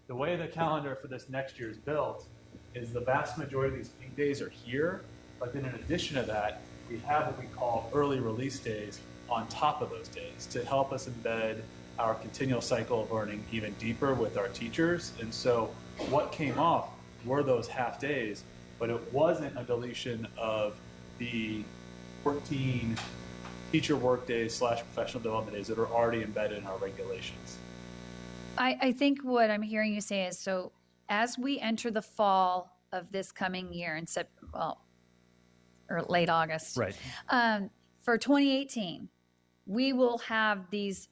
The way the calendar for this next year is built is the vast majority of these pink days are here. But then in addition to that, we have what we call early release days on top of those days to help us embed our continual cycle of learning even deeper with our teachers. And so what came off were those half days, but it wasn't a deletion of the 14 teacher work days / professional development days that are already embedded in our regulations. I think what I'm hearing you say is, so as we enter the fall of this coming year or late August, right? For 2018, we will have these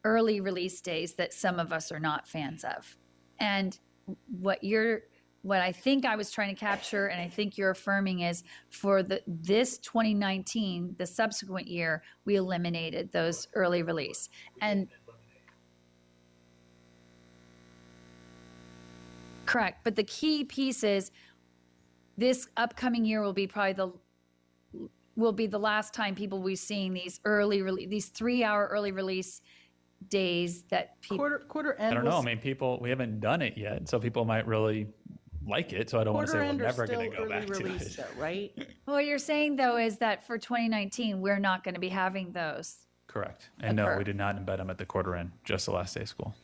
early release days that some of us are not fans of. And what I think I was trying to capture, and I think you're affirming, is for this 2019, the subsequent year, we eliminated those early release. And correct. But the key piece is this upcoming year will be the last time people will be seeing these these 3-hour early release days that people quarter end. I don't know. I mean, we haven't done it yet, so people might really like it. So I don't want to say we're never going to go back to it. Though, right? What you're saying though is that for 2019, we're not going to be having those. Correct. And no, we did not embed them at the quarter end, just the last day of school.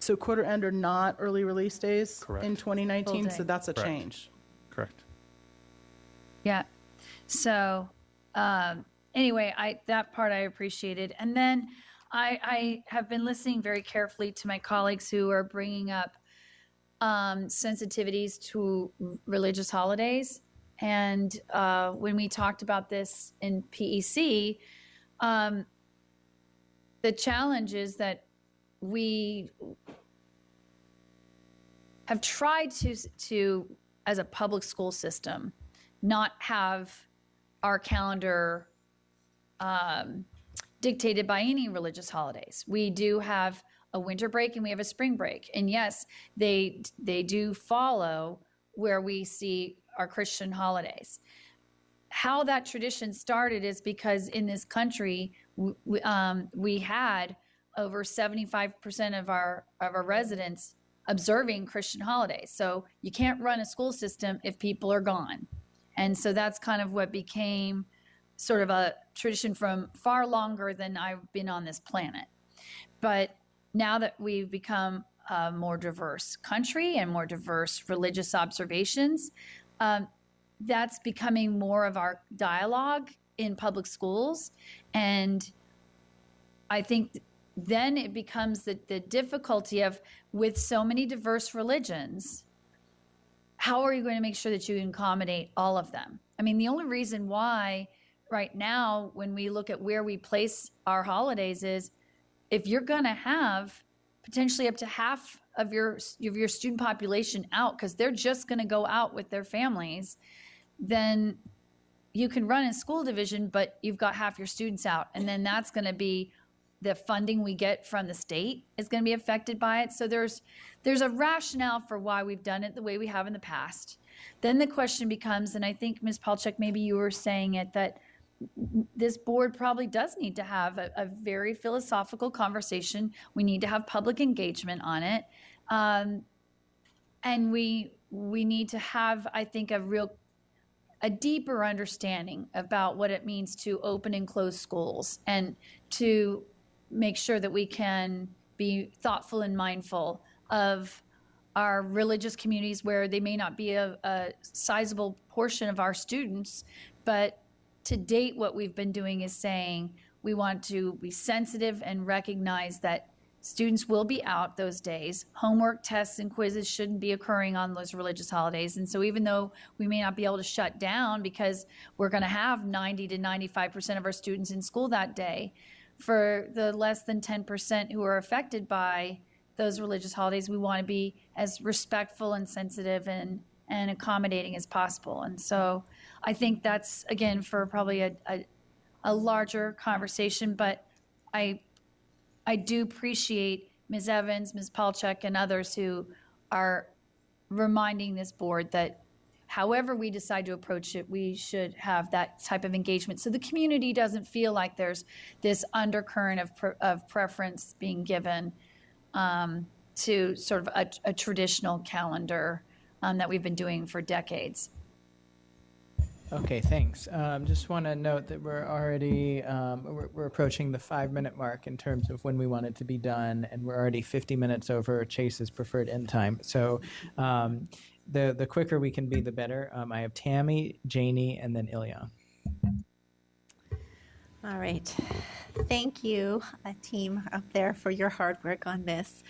So quarter end are not early release days in 2019. Full So day. that's a change. Correct. Yeah. So anyway, that part I appreciated. And then I have been listening very carefully to my colleagues who are bringing up sensitivities to religious holidays. And when we talked about this in PEC, the challenge is that we have tried to, as a public school system, not have our calendar dictated by any religious holidays. We do have a winter break and we have a spring break. And yes, they do follow where we see our Christian holidays. How that tradition started is because in this country, we had over 75% of our residents observing Christian holidays. So you can't run a school system if people are gone. And so that's kind of what became sort of a tradition from far longer than I've been on this planet. But now that we've become a more diverse country and more diverse religious observations, that's becoming more of our dialogue in public schools. And I think then it becomes the difficulty of, with so many diverse religions, how are you going to make sure that you accommodate all of them? I mean, the only reason why right now, when we look at where we place our holidays, is if you're going to have potentially up to half of your student population out, because they're just going to go out with their families, then you can run a school division, but you've got half your students out. And then that's going to be the funding we get from the state is going to be affected by it. So there's a rationale for why we've done it the way we have in the past. Then the question becomes, and I think Ms. Palchuk, maybe you were saying it, that this board probably does need to have a very philosophical conversation. We need to have public engagement on it. And we need to have, I think, a deeper understanding about what it means to open and close schools, and to make sure that we can be thoughtful and mindful of our religious communities where they may not be a sizable portion of our students. But to date, what we've been doing is saying we want to be sensitive and recognize that students will be out those days. Homework, tests, and quizzes shouldn't be occurring on those religious holidays. And so even though we may not be able to shut down because we're going to have 90 to 95% of our students in school that day, for the less than 10% who are affected by those religious holidays, we want to be as respectful and sensitive and accommodating as possible. And so I think that's, again, for probably a larger conversation, but I do appreciate Ms. Evans, Ms. Palchuk, and others who are reminding this board that however we decide to approach it, we should have that type of engagement, so the community doesn't feel like there's this undercurrent of preference being given to sort of a traditional calendar that we've been doing for decades. Okay, thanks. Just want to note that we're already we're approaching the 5-minute mark in terms of when we want it to be done, and we're already 50 minutes over Chase's preferred end time. So the quicker we can be, the better. I have Tammy, Janie, and then Ilya. All right. Thank you, team up there, for your hard work on this.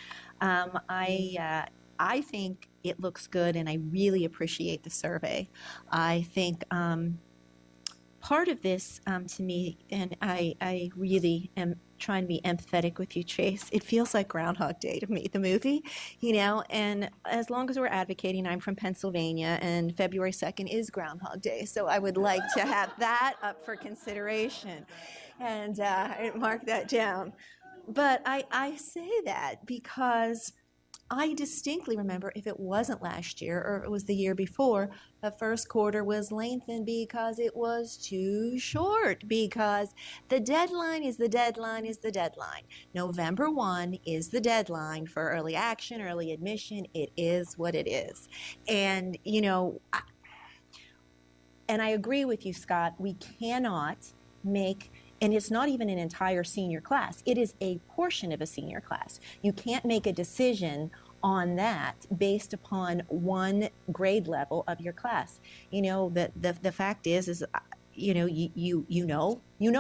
I think it looks good, and I really appreciate the survey. I think part of this, to me, and I really am trying to be empathetic with you, Chase, it feels like Groundhog Day to me, the movie, and as long as we're advocating, I'm from Pennsylvania, and February 2nd is Groundhog Day, so I would like to have that up for consideration, and mark that down. But I say that because I distinctly remember, if it wasn't last year or it was the year before, the first quarter was lengthened because it was too short, because the deadline is the deadline is the deadline. November 1 is the deadline for early action, early admission. It is what it is. And, and I agree with you, Scott, we cannot make, and it's not even an entire senior class. It is a portion of a senior class. You can't make a decision on that based upon one grade level of your class. The fact is you know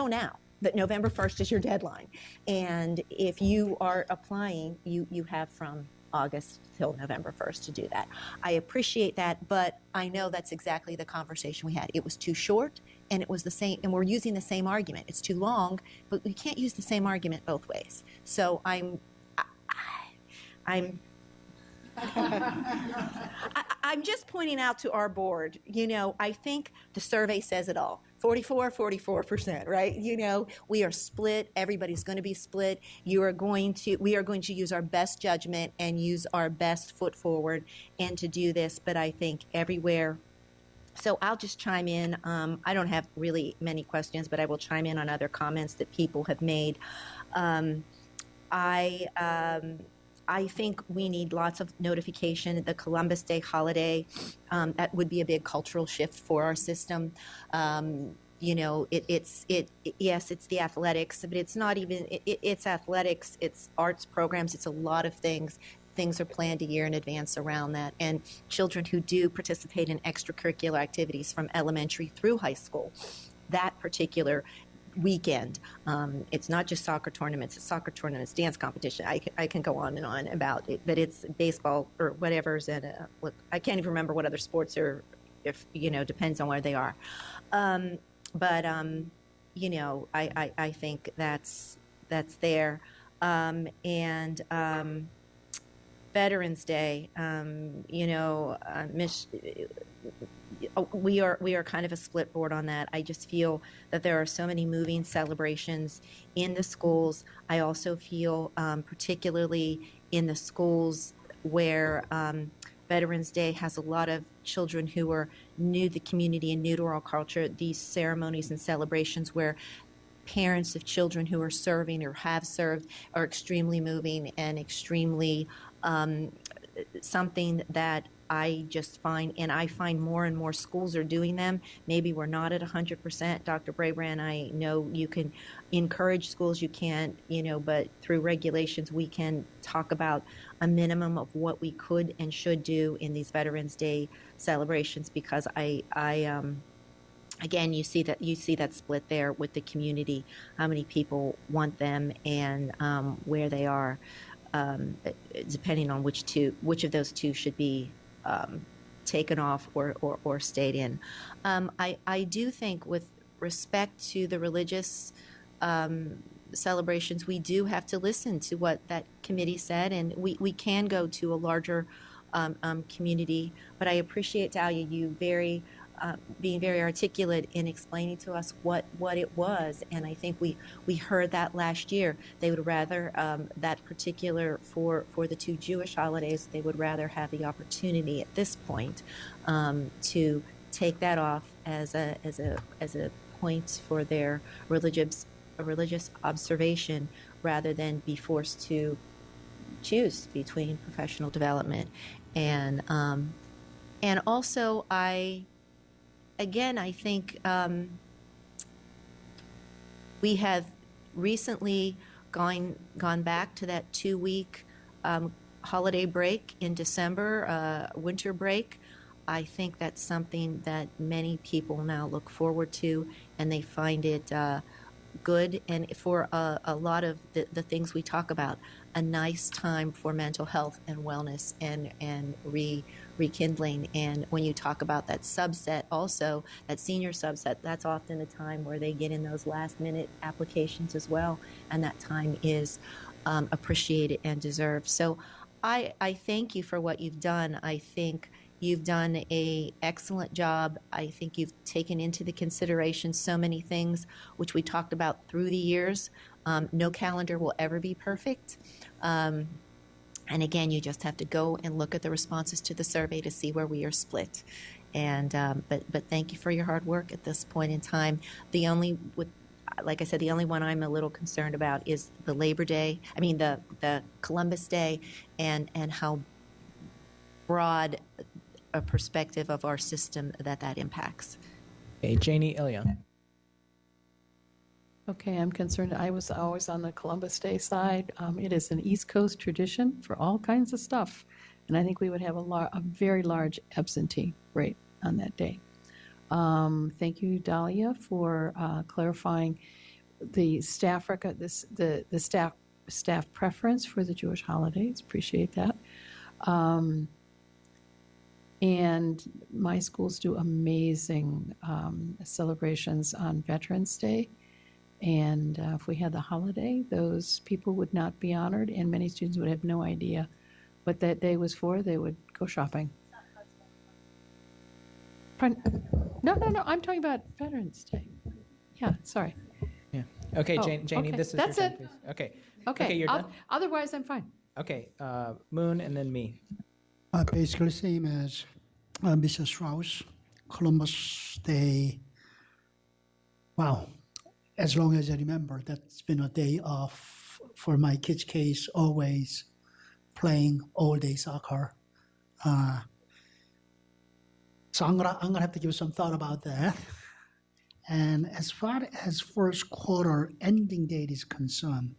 now that November 1st is your deadline. And if you are applying, you have from August till November 1st to do that. I appreciate that, but I know that's exactly the conversation we had. It was too short, and it was the same, and we're using the same argument. It's too long, but we can't use the same argument both ways. So I'm just pointing out to our board, I think the survey says it all. 44%, right? We are split. Everybody's going to be split. We are going to use our best judgment and use our best foot forward and to do this. But I think everywhere. So I'll just chime in. I don't have really many questions, but I will chime in on other comments that people have made. I think we need lots of notification. The Columbus Day holiday, that would be a big cultural shift for our system. yes, it's the athletics, but it's not even, it's athletics, it's arts programs, it's a lot of things. Things are planned a year in advance around that. And children who do participate in extracurricular activities from elementary through high school, that particular weekend, it's not just soccer tournaments, it's soccer tournaments, dance competition. I can go on and on about it, but it's baseball or whatever's in it. Look, I can't even remember what other sports are, if, depends on where they are. I think that's there. Veterans Day, we are kind of a split board on that. I just feel that there are so many moving celebrations in the schools. I also feel, particularly in the schools where Veterans Day has a lot of children who are new to the community and new to our culture, these ceremonies and celebrations where parents of children who are serving or have served are extremely moving and extremely something that I just find, and I find more and more schools are doing them. Maybe we're not at 100%. Dr. Brabrand, I know you can encourage schools, you can't, but through regulations we can talk about a minimum of what we could and should do in these Veterans Day celebrations, because again, you see that split there with the community, how many people want them and where they are, depending on which of those two should be taken off or stayed in. I do think, with respect to the religious celebrations, we do have to listen to what that committee said, and we can go to a larger community. But I appreciate, Dahlia, you being very articulate in explaining to us what it was, and I think we heard that last year. They would rather that particular for the two Jewish holidays, they would rather have the opportunity at this point to take that off as a point for their religious observation, rather than be forced to choose between professional development and also I think we have recently gone back to that 2-week holiday break in December, winter break. I think that's something that many people now look forward to, and they find it good. And for a lot of the things we talk about, a nice time for mental health and wellness and rekindling. And when you talk about that subset, also that senior subset, that's often a time where they get in those last minute applications as well, and that time is appreciated and deserved. So I thank you for what you've done. I think you've done an excellent job. I think you've taken into the consideration so many things which we talked about through the years. No calendar will ever be perfect. And again, you just have to go and look at the responses to the survey to see where we are split. And but thank you for your hard work at this point in time. Like I said, the only one I'm a little concerned about is the the Columbus Day, and how broad a perspective of our system that impacts. Okay, Janie Ilya. Okay, I'm concerned. I was always on the Columbus Day side. It is an East Coast tradition for all kinds of stuff, and I think we would have a very large absentee rate on that day. Thank you, Dahlia, for clarifying the staff the staff preference for the Jewish holidays. Appreciate that. And my schools do amazing celebrations on Veterans Day. And if we had the holiday, those people would not be honored, and many students would have no idea what that day was for. They would go shopping. No, I'm talking about Veterans Day. Yeah, sorry. Yeah. Okay, Oh, Janie, okay. this is That's your turn, it. please. Okay. Okay, you're done? Otherwise, I'm fine. Okay, Moon and then me. Basically same as Mrs. Strauss. Columbus Day. Wow. As long as I remember, that's been a day off for my kids' case, always playing all-day soccer. So I'm gonna have to give some thought about that. And as far as first quarter ending date is concerned,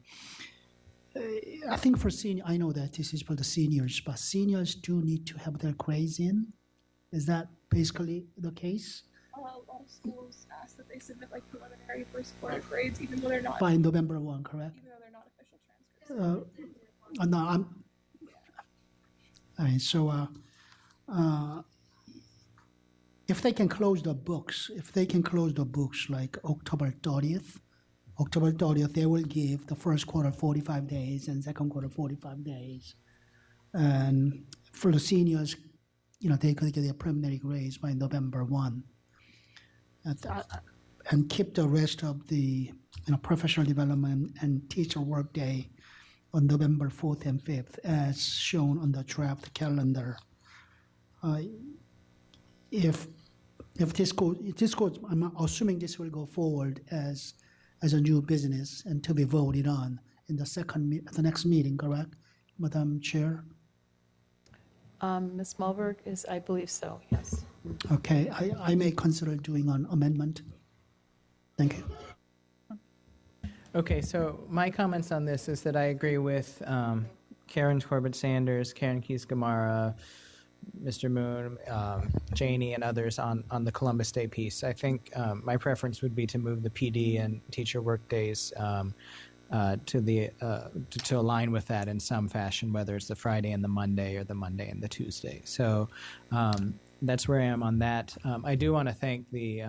I think for senior, I know that this is for the seniors, but seniors do need to have their grades in. Is that basically the case? A lot of schools ask that they submit like preliminary first quarter grades, even though they're not. By November 1, correct? Even though they're not official transcripts. No, all right, so if they can close the books, like October 30th, they will give the first quarter 45 days and second quarter 45 days. And for the seniors, they could get their preliminary grades by November 1. And keep the rest of the professional development and teacher workday on November 4th and 5th as shown on the draft calendar. If this goes, I'm assuming this will go forward as a new business and to be voted on in the next meeting, correct, Madam Chair? Ms. Malberg is, I believe so, yes. Okay, I may consider doing an amendment. Thank you. Okay, so my comments on this is that I agree with Karen Corbett-Sanders, Karen Keys-Gamarra, Mr. Moon, Janie, and others on the Columbus Day piece. I think my preference would be to move the PD and teacher work days to align with that in some fashion, whether it's the Friday and the Monday or the Monday and the Tuesday. So that's where I am on that. I do want to thank the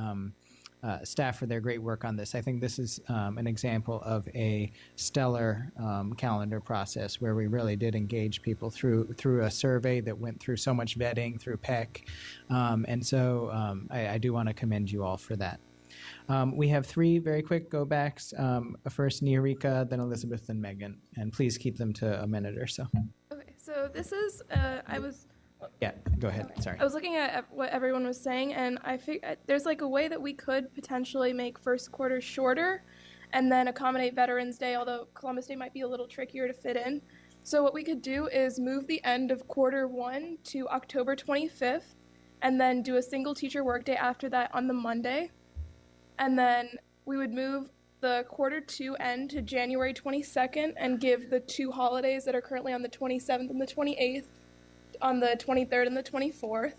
staff for their great work on this. I think this is an example of a stellar calendar process where we really did engage people through a survey that went through so much vetting through PEC. And so I do want to commend you all for that. We have three very quick go-backs. First, Niharika, then Elizabeth, then Megan. And please keep them to a minute or so. Okay, so this is, Yeah, go ahead. Sorry. I was looking at what everyone was saying, and I think there's like a way that we could potentially make first quarter shorter and then accommodate Veterans Day, although Columbus Day might be a little trickier to fit in. So what we could do is move the end of quarter 1 to October 25th, and then do a single teacher workday after that on the Monday. And then we would move the quarter 2 end to January 22nd and give the two holidays that are currently on the 27th and the 28th on the 23rd and the 24th,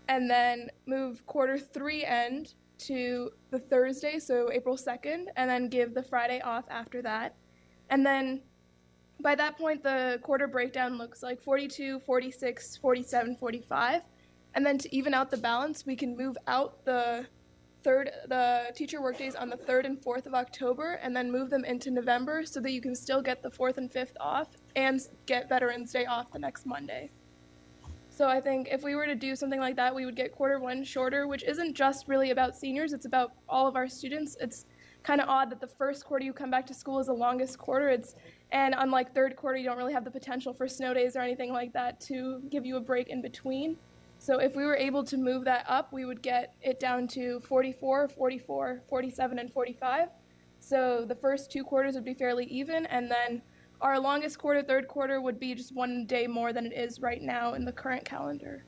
and then move quarter 3 end to the Thursday, so April 2nd, and then give the Friday off after that. And then by that point, the quarter breakdown looks like 42, 46, 47, 45. And then to even out the balance, we can move out the teacher workdays on the 3rd and 4th of October and then move them into November so that you can still get the 4th and 5th off and get Veterans Day off the next Monday. So I think if we were to do something like that, we would get quarter 1 shorter, which isn't just really about seniors, it's about all of our students. It's kind of odd that the first quarter you come back to school is the longest quarter. And unlike third quarter, you don't really have the potential for snow days or anything like that to give you a break in between. So if we were able to move that up, we would get it down to 44, 44, 47, and 45. So the first 2 quarters would be fairly even, and then our longest quarter, third quarter, would be just 1 day more than it is right now in the current calendar.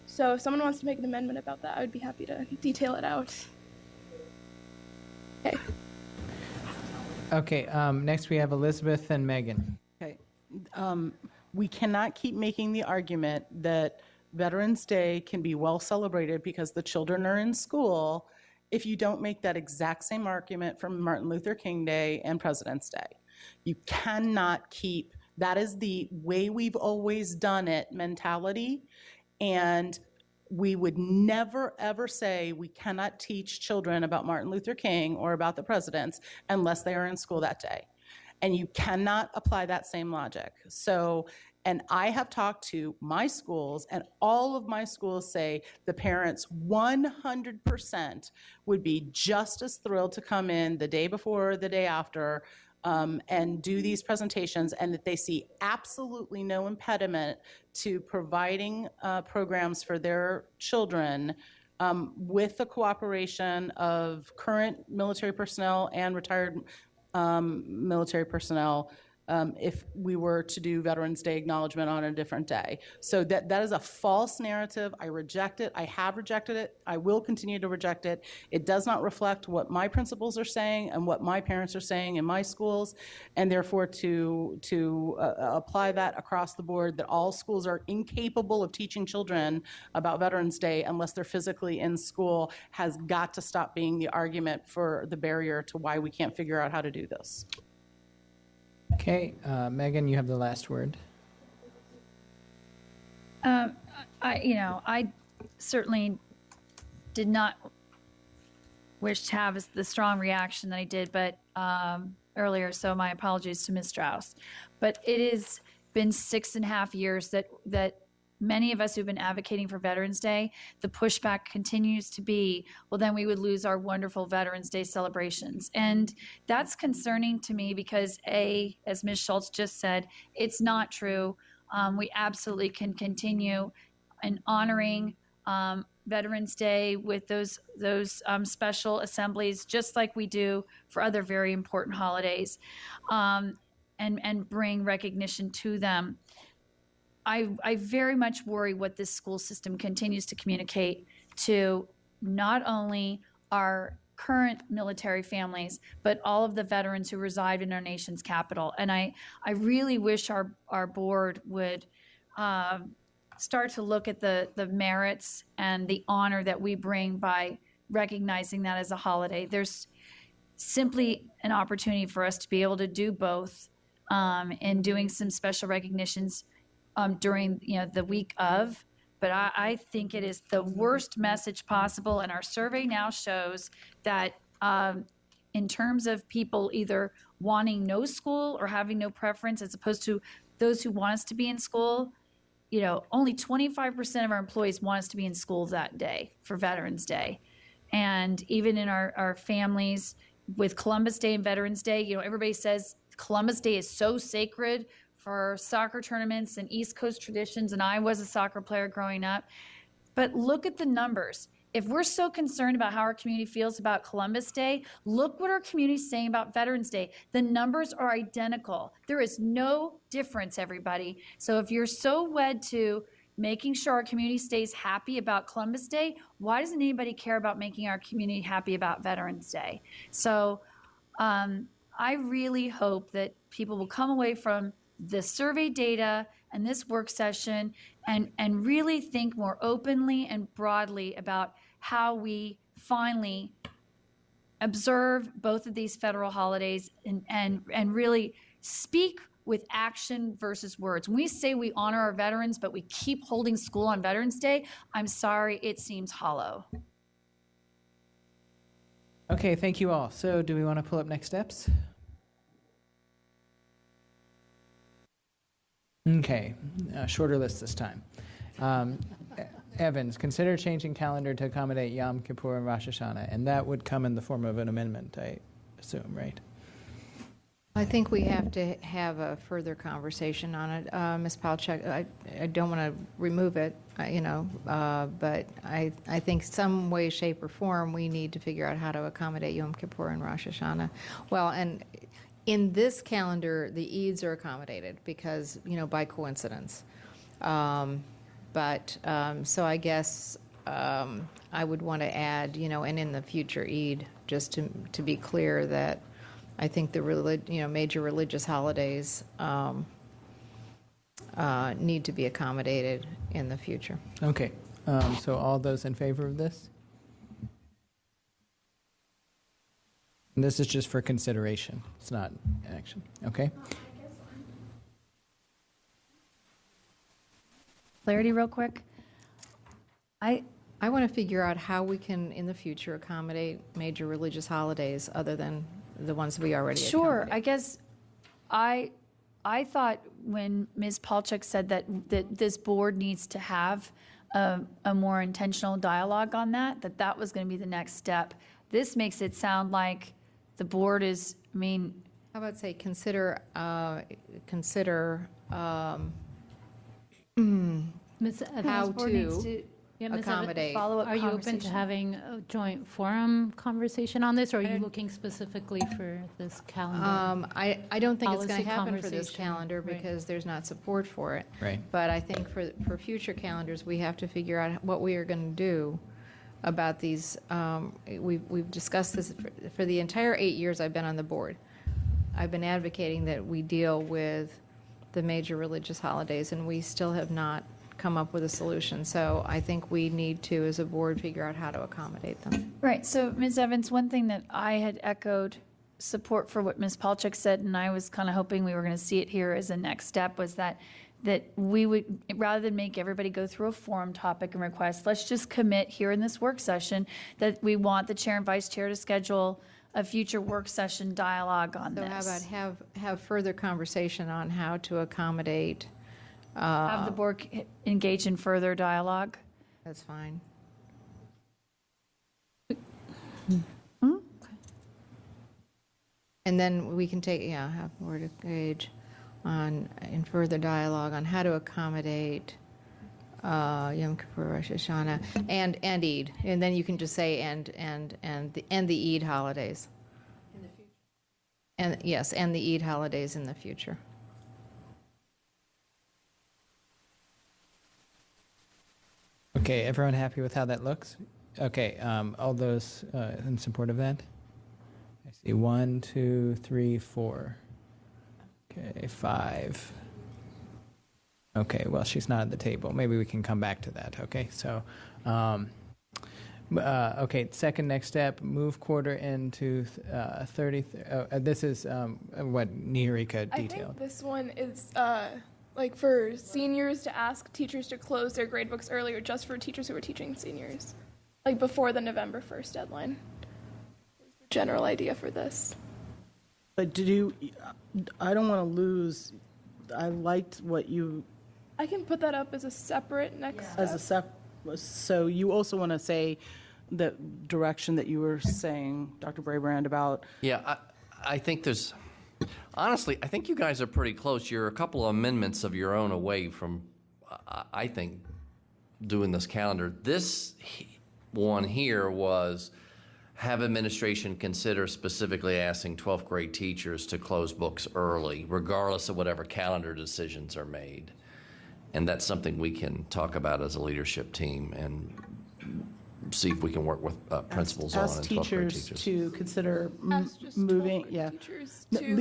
So if someone wants to make an amendment about that, I would be happy to detail it out. Okay. Okay, next we have Elizabeth and Megan. Okay. We cannot keep making the argument that Veterans Day can be well celebrated because the children are in school if you don't make that exact same argument for Martin Luther King Day and President's Day. You cannot keep, that is the way we've always done it mentality, and we would never ever say we cannot teach children about Martin Luther King or about the presidents unless they are in school that day. And you cannot apply that same logic. So, and I have talked to my schools, and all of my schools say the parents 100% would be just as thrilled to come in the day before or the day after and do these presentations, and that they see absolutely no impediment to providing programs for their children with the cooperation of current military personnel and retired military personnel if we were to do Veterans Day acknowledgement on a different day. So that is a false narrative. I reject it. I have rejected it. I will continue to reject it. It does not reflect what my principals are saying and what my parents are saying in my schools, and therefore to apply that across the board, that all schools are incapable of teaching children about Veterans Day unless they're physically in school, has got to stop being the argument for the barrier to why we can't figure out how to do this. Okay, Megan, you have the last word. I certainly did not wish to have the strong reaction that I did, but earlier. So my apologies to Ms. Strauss. But it has been 6.5 years that many of us who've been advocating for Veterans Day, the pushback continues to be, well, then we would lose our wonderful Veterans Day celebrations. And that's concerning to me because, as Ms. Schultz just said, it's not true. We absolutely can continue in honoring Veterans Day with those special assemblies, just like we do for other very important holidays, and bring recognition to them. I very much worry what this school system continues to communicate to not only our current military families, but all of the veterans who reside in our nation's capital. And I really wish our board would start to look at the merits and the honor that we bring by recognizing that as a holiday. There's simply an opportunity for us to be able to do both in doing some special recognitions during the week of, but I think it is the worst message possible. And our survey now shows that in terms of people either wanting no school or having no preference, as opposed to those who want us to be in school, only 25% of our employees want us to be in school that day for Veterans Day. And even in our families with Columbus Day and Veterans Day, everybody says Columbus Day is so sacred for soccer tournaments and East Coast traditions, and I was a soccer player growing up. But look at the numbers. If we're so concerned about how our community feels about Columbus Day, look what our community is saying about Veterans Day. The numbers are identical. There is no difference, everybody. So if you're so wed to making sure our community stays happy about Columbus Day, why doesn't anybody care about making our community happy about Veterans Day? So I really hope that people will come away from the survey data and this work session and really think more openly and broadly about how we finally observe both of these federal holidays and really speak with action versus words. When we say we honor our veterans, but we keep holding school on Veterans Day, I'm sorry, it seems hollow. Okay, thank you all. So do we want to pull up next steps? Okay, shorter list this time. Evans, consider changing calendar to accommodate Yom Kippur and Rosh Hashanah, and that would come in the form of an amendment, I assume, right? I think we have to have a further conversation on it. Ms. Palchuk, I don't want to remove it, but I think some way, shape, or form we need to figure out how to accommodate Yom Kippur and Rosh Hashanah. Well, and in this calendar, the Eids are accommodated because, by coincidence. So I guess I would want to add, and in the future Eid, just to be clear that I think the major religious holidays need to be accommodated in the future. Okay, so all those in favor of this? And this is just for consideration. It's not action. Okay. Clarity real quick. I want to figure out how we can, in the future, accommodate major religious holidays other than the ones we already Sure. I guess I thought when Ms. Palchuk said that this board needs to have a more intentional dialogue on that was going to be the next step. This makes it sound like the board is, how about say consider Ms. how board needs to Yeah, Ms. Evans, accommodate. Follow-up Are you open to conversation. having a joint forum conversation on this, or are you looking specifically for this calendar? I don't think it's going Policy to happen for this conversation, calendar right. because there's not support for it. Right. But I think for future calendars, we have to figure out what we are going to do about these. We've discussed this for the entire 8 years I've been on the board. I've been advocating that we deal with the major religious holidays, and we still have not come up with a solution. So I think we need to, as a board, figure out how to accommodate them. Right. So, Ms. Evans, one thing that I had echoed support for what Ms. Palchuk said, and I was kind of hoping we were going to see it here as a next step, was that we would, rather than make everybody go through a forum topic and request, let's just commit here in this work session that we want the chair and vice chair to schedule a future work session dialogue on So this. how about have further conversation on how to accommodate? Have the board engage in further dialogue. That's fine. And then we can have board engage in further dialogue on how to accommodate Yom Kippur, Rosh Hashanah, and Eid, and then you can just say and the Eid holidays. In the future. And yes, and the Eid holidays in the future. Okay, everyone happy with how that looks? Okay, all those in support of that? I see 1, 2, 3, 4. Okay, 5. Okay, well, she's not at the table. Maybe we can come back to that, okay? So, okay, second next step, move quarter into 30. This is what Niharika I detailed. think this one is like for seniors to ask teachers to close their grade books earlier, just for teachers who are teaching seniors, like before the November 1st deadline. General idea for this. But I don't want to lose, I liked what you, I can put that up as a separate next step. as so you also want to say the direction that you were saying, Dr. Brabrand, about. Yeah, I think there's, honestly, I think you guys are pretty close. You're a couple of amendments of your own away from, I think, doing this calendar. This one here was have administration consider specifically asking 12th grade teachers to close books early, regardless of whatever calendar decisions are made. And that's something we can talk about as a leadership team and see if we can work with principals on Ask and 12th grade teachers teachers. to consider Ask just moving, 12th grade yeah. teachers No, to-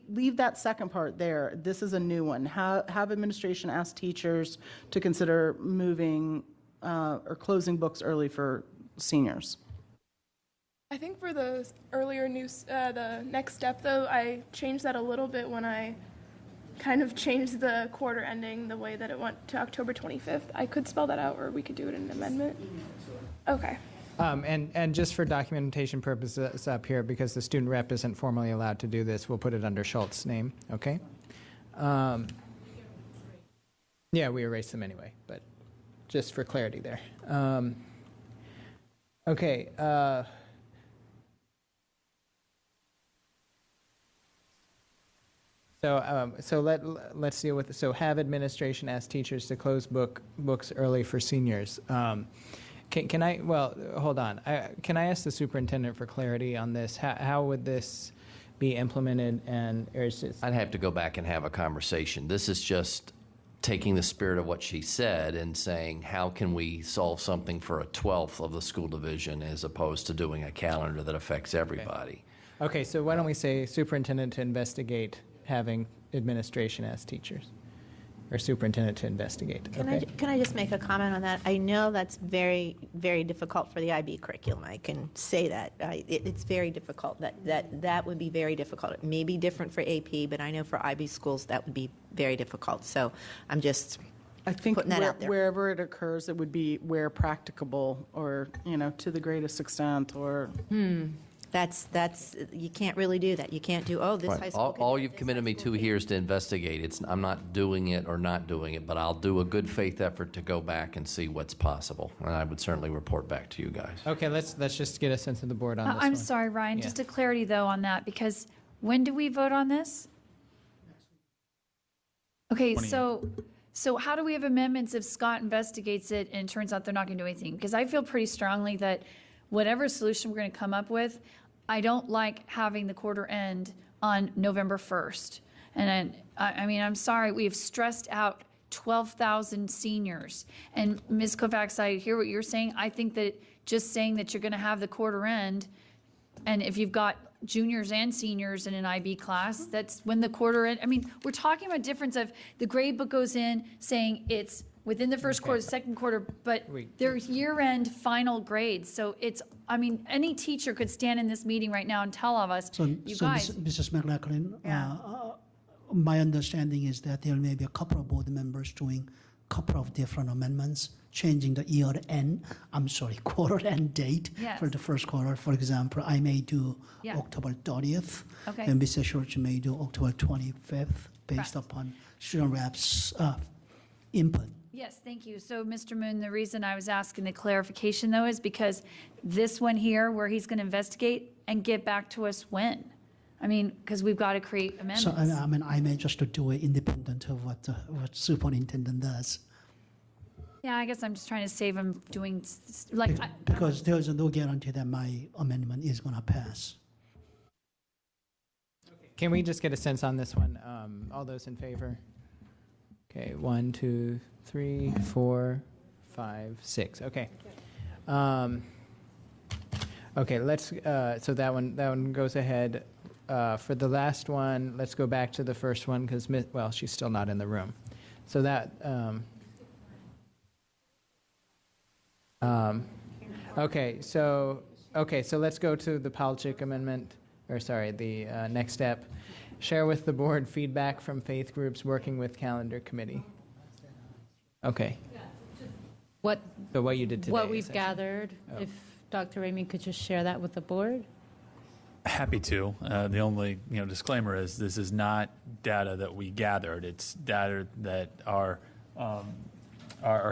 leave that second part there. This is a new one. Have administration ask teachers to consider moving or closing books early for seniors. I think for the earlier the next step though, I changed that a little bit when I kind of changed the quarter ending the way that it went to October 25th. I could spell that out, or we could do it in an amendment. Okay. And just for documentation purposes up here, because the student rep isn't formally allowed to do this, we'll put it under Schultz's name, okay? Yeah, we erased them anyway, but just for clarity there. Okay. So let's deal with, so have administration ask teachers to close books early for seniors. Can I, well, hold on. Can I ask the superintendent for clarity on this? How would this be implemented, and or is it? I'd have to go back and have a conversation. This is just taking the spirit of what she said and saying, how can we solve something for a 12th of the school division as opposed to doing a calendar that affects everybody? Okay, so why don't we say superintendent to investigate having administration ask teachers, or superintendent to investigate? Can Okay. can I just make a comment on that? I know that's very, very difficult for the IB curriculum. I can say that. It's very difficult. That would be very difficult. It may be different for AP, but I know for IB schools that would be very difficult. So I'm just I think putting that out there. wherever it occurs, it would be where practicable, or to the greatest extent, or That's you can't really do that. You can't do, oh, this Right. high school. can All do it, you've this committed high me school to can't. here is to investigate. I'm not doing it or not doing it, but I'll do a good faith effort to go back and see what's possible. And I would certainly report back to you guys. Okay, let's just get a sense of the board on this I'm one. sorry, Ryan, Yeah. just a clarity though on that, because when do we vote on this? Okay, 28th. So how do we have amendments if Scott investigates it and it turns out they're not going to do anything? Because I feel pretty strongly that whatever solution we're going to come up with, I don't like having the quarter end on November 1st. And I mean, I'm sorry, we have stressed out 12,000 seniors. And Ms. Kovacs, I hear what you're saying. I think that just saying that you're going to have the quarter end, and if you've got juniors and seniors in an IB class, that's when the quarter end. I mean, we're talking about difference of the grade book goes in saying it's within the first quarter, second quarter, but there's year-end final grades. So it's, I mean, any teacher could stand in this meeting right now and tell of us, you guys. Mrs. McLaughlin, my understanding is that there may be a couple of board members doing a couple of different amendments, changing the quarter end date for the first quarter. For example, I may do October 30th, and Mr. Schultz may do October 25th, based upon student reps' input. Yes, thank you. So, Mr. Moon, the reason I was asking the clarification, though, is because this one here, where he's going to investigate and get back to us when? I mean, because we've got to create amendments. So, I mean, I may just do it independent of what superintendent does. Yeah, I guess I'm just trying to save him doing, Because there's no guarantee that my amendment is going to pass. Can we just get a sense on this one? All those in favor? Okay, 1, 2, 3, 4, 5, 6. Okay. Okay, let's, so that one goes ahead. For the last one, let's go back to the first one because, well, she's still not in the room. So that, okay, so let's go to the Palchik amendment, or sorry, the next step. Share with the board feedback from faith groups working with calendar committee. Okay. So what you did today. What we've gathered, if Dr. Ramey could just share that with the board. Happy to. The only disclaimer is this is not data that we gathered. It's data that our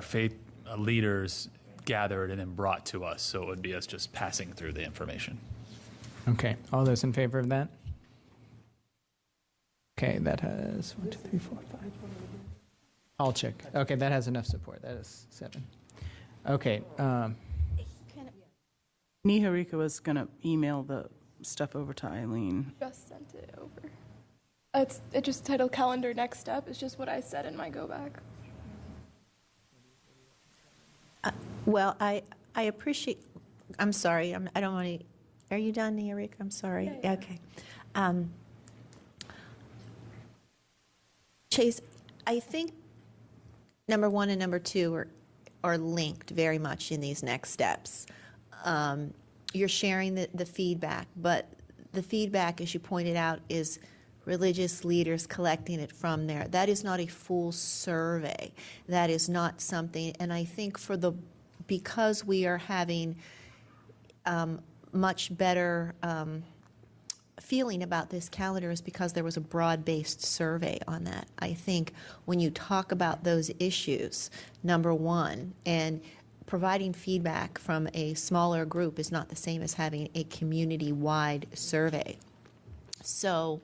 faith leaders gathered and then brought to us. So it would be us just passing through the information. Okay. All those in favor of that? Okay, that has 1, 2, 3, 4, 5. Palchik. Okay, that has enough support. That is 7. Okay. Niharika was going to email the stuff over to Eileen. Just sent it over. It just titled calendar next step. It's just what I said in my go back. Well, I appreciate, I'm sorry, I don't want to, are you done, Niharika? I'm sorry. Yeah. Okay. Chase, I think number 1 and number 2 are linked very much in these next steps. You're sharing the feedback, but the feedback, as you pointed out, is religious leaders collecting it from there. That is not a full survey. That is not something, and I think because we are having much better feeling about this calendar is because there was a broad-based survey on that. I think when you talk about those issues, number 1, and providing feedback from a smaller group is not the same as having a community-wide survey. So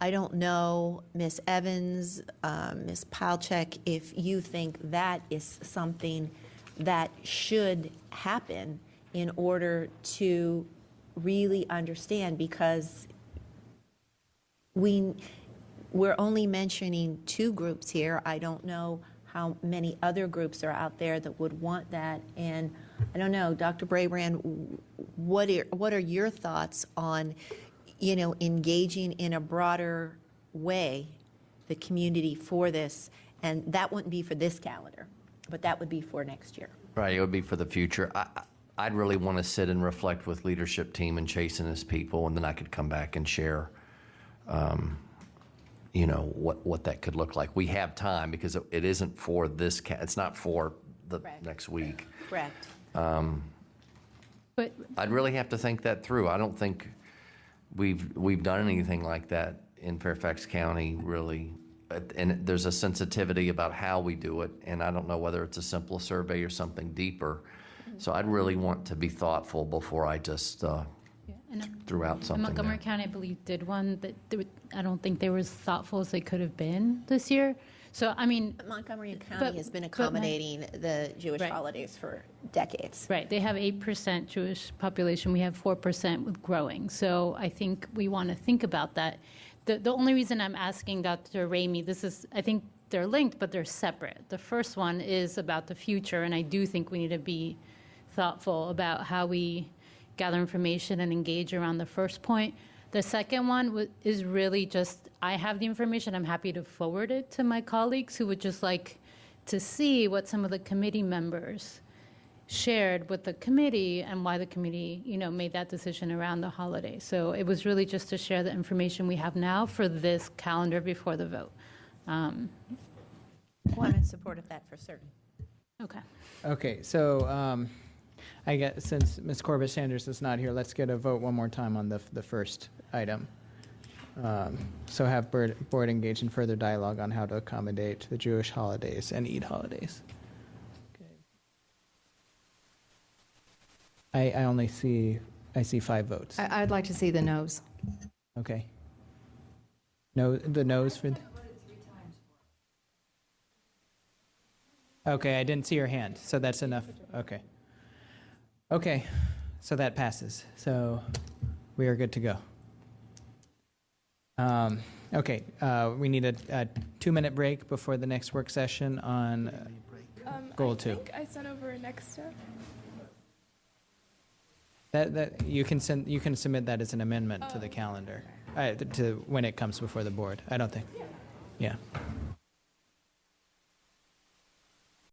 I don't know, Ms. Evans, Ms. Palchik, if you think that is something that should happen in order to really understand, because we're only mentioning 2 groups here. I don't know how many other groups are out there that would want that. And I don't know, Dr. Brabrand, what are your thoughts on, engaging in a broader way the community for this? And that wouldn't be for this calendar, but that would be for next year. Right, it would be for the future. I'd really want to sit and reflect with leadership team and Chase and his people, and then I could come back and share, what that could look like. We have time because it isn't for this. It's not for the next week. Correct. But I'd really have to think that through. I don't think we've done anything like that in Fairfax County, really. And there's a sensitivity about how we do it, and I don't know whether it's a simple survey or something deeper. So I'd really want to be thoughtful before I just threw out something. And Montgomery County, I believe, did one that I don't think they were as thoughtful as they could have been this year. So, I mean, Montgomery County But- has been but my- accommodating the Jewish Right. holidays for decades. right, they have 8% Jewish population, we have 4% with growing. So I think we want to think about that. The only reason I'm asking Dr. Ramey, this is, I think they're linked, but they're separate. The first one is about the future, and I do think we need to be thoughtful about how we gather information and engage around the first point. The second one is really just, I have the information, I'm happy to forward it to my colleagues who would just like to see what some of the committee members shared with the committee and why the committee, made that decision around the holiday. So it was really just to share the information we have now for this calendar before the vote. Well, I'm in support of that for certain. Okay. Okay, so I guess since Ms. Corbett Sanders is not here, let's get a vote one more time on the first item. So have board engage in further dialogue on how to accommodate the Jewish holidays and Eid holidays. Okay. I see 5 votes. I'd like to see the noes. Okay. No, the noes for. Okay, I didn't see your hand, so that's enough. Okay. Okay, so that passes. So we are good to go. Okay, we need a 2-minute break before the next work session on goal 2. I think I sent over a next step. That you can submit that as an amendment to the calendar, to when it comes before the board. I don't think. Yeah.